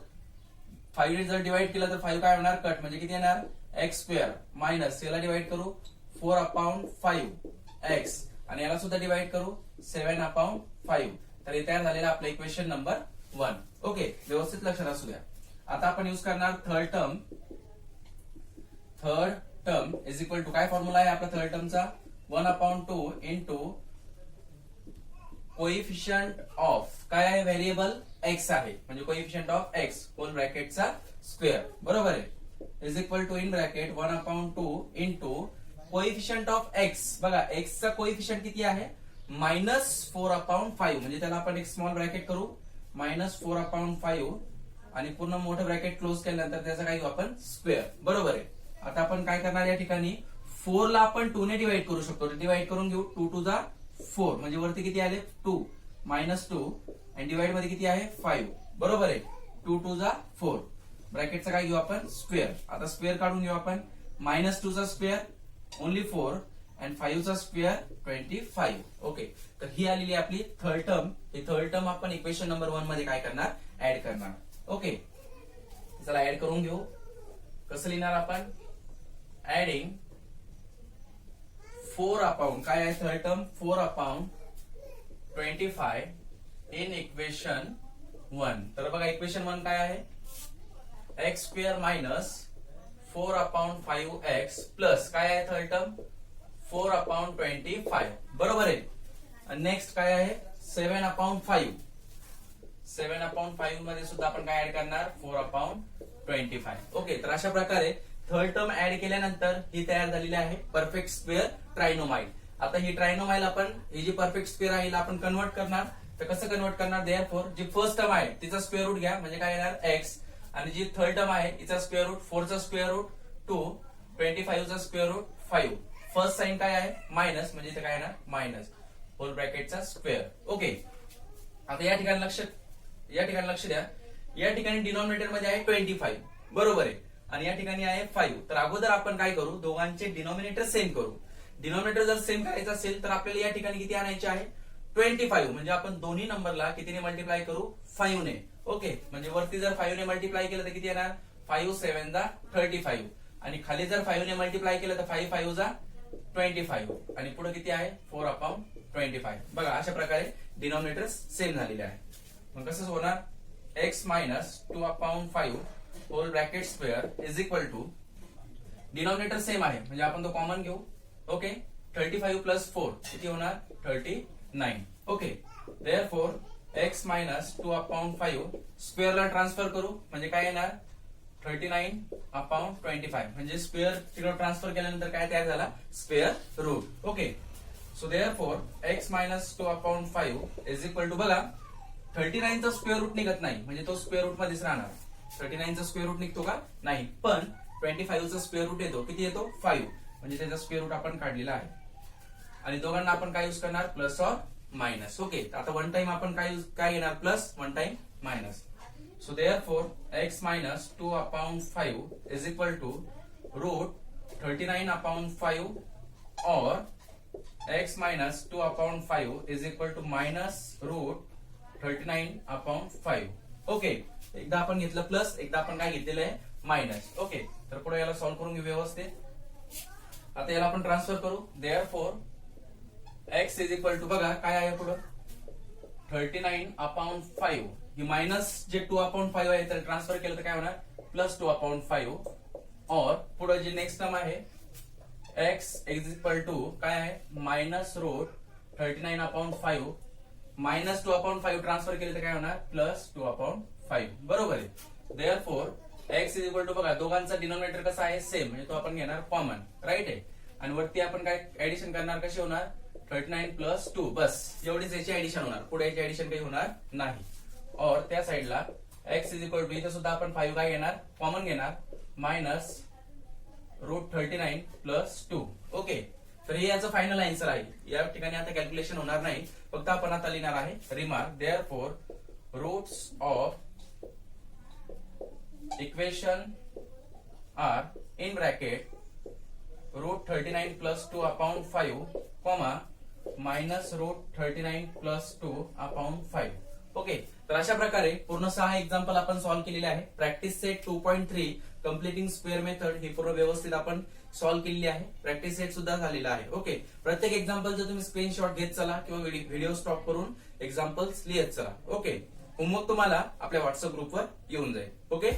5 ने जर डिवाइड केलं तर 5 काय होणार कट म्हणजे किती येणार x² मायनस याला डिवाइड करू 4/5x, आणि याला सुद्धा डिवाइड करू 7/5. तर हे तयार झालेलं आपलं इक्वेशन नंबर 1. ओके, व्यवस्थित लक्षात असू द्या. आता आपण यूज करणार third term is equal to, काय फॉर्म्युला आहे आपला थर्ड टर्मचा 1/2 इंटू कोइफिशियंट ऑफ काय आहे व्हेरिएबल x आहे म्हणजे कोइफिशियंट ऑफ x होल ब्रॅकेटचा स्क्वेअर. बरोबर आहे. Is equal to in bracket 1/2 into coefficient of x, बघा एक्सचा कोएफिशियंट किती आहे -4/5, म्हणजे त्याला आपण एक स्मॉल ब्रॅकेट करू -4/5 आणि पूर्ण मोठं ब्रॅकेट क्लोज केल्यानंतर त्याचा काय घेऊ आपण स्क्वेअर, बरोबर आहे. आता आपण काय करणार या ठिकाणी 4 ला आपण 2 ने डिवाइड करू शकतो, डिवाइड करून घेऊ 2 टू जा 4, म्हणजे वरती किती आले 2 -2 आणि डिवाइड मध्ये किती आहे 5, बरोबर आहे. 2 टू जा 4, ब्रॅकेटचा काय घेऊ आपण स्क्वेअर. आता स्क्वेअर काढून घेऊ आपण -2 चा स्क्वेअर ओनली 4 आणि 5 चा स्क्वेअर 25. ओके, तर ही आलेली आपली थर्ड टर्म. ही थर्ड टर्म आपण इक्वेशन नंबर 1 मध्ये काय करणार ऍड करणार. ओके, चला ऍड करून घेऊ. कसं लिहिणार आपण ऍडिंग 4/, काय आहे थर्ड टर्म 4/25 इन इक्वेशन 1. तर बघा इक्वेशन 1 काय आहे x स्क्वेअर -4/5x प्लस काय आहे थर्ड टर्म 4/25, बरोबर आहे. नेक्स्ट काय आहे 7/5. 7/5 मध्ये सुद्धा आपण काय ऍड करणार 4/25. ओके, तर अशा प्रकारे थर्ड टर्म ऍड केल्यानंतर ही तयार झालेली आहे परफेक्ट स्क्वेअर ट्रायनोमाइड. आता ही ट्रायनोमाइड आपण ही जी परफेक्ट स्क्वेअर आहे हिला आपण कन्वर्ट करणार. तर कसं कन्वर्ट करणार, देअरफॉर जी फर्स्ट टर्म आहे तिचा स्क्वेअर रूट घ्या, म्हणजे काय येणार x, आणि जी थर्ड टर्म आहे तिचा स्क्वेअर रूट 4 चा स्क्वेअर रूट 2, 25 चा स्क्वेअर रूट 5. फर्स्ट साइन काय आहे मायनस, म्हणजे इथे काय येणार मायनस होल ब्रॅकेटचा स्क्वेअर. ओके, आता या ठिकाणी लक्ष द्या. या ठिकाणी डिनॉमिनेटर मध्ये आहे 25, बरोबर आहे, आणि या ठिकाणी आहे 5. तर अगोदर आपण काय करू, दोघांचे डिनॉमिनेटर सेम करू. डिनॉमिनेटर जर सेम करायचं असेल तर आपल्याला या ठिकाणी किती आणायचे आहे 25, म्हणजे आपण दोन्ही नंबरला कितीने मल्टिप्लाय करू 5 ने. ओके, म्हणजे वरती जर 5 ने मल्टिप्लाय केलं तर किती येणार 5 7 जा 35, आणि खाली जर 5 ने मल्टिप्लाय केलं तर 5 5 जा 25, आणि पुढे किती आहे 4/25. बघा अशा प्रकारे डिनॉमिनेटर सेम झालेले आहे. मग कसं होणार x -2/5 whole bracket square is equal to, denominator same आहे म्हणजे आपण तो कॉमन घेऊ. ओके, 35 प्लस 4 किती होणार 39. ओके, देअरफॉर x -2/5 स्क्वेअरला ट्रान्सफर करू, म्हणजे काय येणार 39/25, म्हणजे स्क्वेअर तिकडे ट्रान्सफर केल्यानंतर काय तयार झाला square root. Okay, so therefore x -2/5 is equal to, बघा 39 चा स्क्वेअर रूट निघत नाही, म्हणजे तो स्क्वेअर रूट मध्येच राहणार. 39 चा स्क्वेअर रूट निघतो का नाही, पण 25 चा स्क्वेअर रूट येतो, किती येतो 5, म्हणजे त्याचा स्क्वेअर रूट आपण काढलेला आहे. आणि दोघांना आपण काय यूज करणार प्लस और मायनस. ओके, आता वन टाइम आपण काय घेणार plus, one time minus. So therefore x -2/5 is equal to root 39/5 और x -2/5 is equal to minus root 39/5. Okay, एकदा आपण घेतलं प्लस, एकदा आपण काय घेतलेलं आहे मायनस. ओके, तर पुढे याला सॉल्व्ह करून घेऊ व्यवस्थित. आता याला आपण ट्रान्सफर करू. Therefore x is equal to, बघा काय आहे पुढे 39/5, ही मायनस जे 2/5 आहे तर ट्रान्सफर केलं तर काय होणार प्लस 2/5, और पुढे जी नेक्स्ट टर्म आहे x इज इक्वल टू काय आहे मायनस रूट 39/5, मायनस 2/5 ट्रान्सफर केले तर काय होणार प्लस 2/5, बरोबर आहे. Therefore x is equal to, बघा दोघांचा डिनॉमिनेटर कसा आहे सेम, म्हणजे तो आपण घेणार कॉमन, राईट आहे. आणि वरती आपण काय ऍडिशन करणार, कशी होणार 39 प्लस 2, बस एवढीच याची ऍडिशन होणार, पुढे याची ऍडिशन काही होणार नाही. और त्या साइडला x इज इक्वल टू, इथे सुद्धा आपण 5 काय घेणार कॉमन घेणार, मायनस रूट 39 प्लस 2. ओके, तर हे याचं फायनल आन्सर आहे. या ठिकाणी आता कॅल्क्युलेशन होणार नाही, फक्त आपण आता लिहिणार आहे remark. Therefore roots of equation are in bracket root 39 plus 2/5 comma minus root 39 plus 2/5. Okay, तर अशा प्रकारे पूर्ण 6 एक्झाम्पल आपण सॉल्व्ह केलेले आहे. Practice set 2.3 completing square method ही पूर्ण व्यवस्थित आपण सॉल्व्ह केलेली आहे. प्रॅक्टिस सेट सुद्धा झालेला आहे. ओके, प्रत्येक एक्झाम्पलचं तुम्ही स्क्रीनशॉट घेत चला किंवा व्हिडिओ स्टॉप करून एक्झाम्पल्स लिहित चला. ओके, होमवर्क तुम्हाला आपल्या व्हॉट्सअप ग्रुपवर येऊन जाईल. ओके.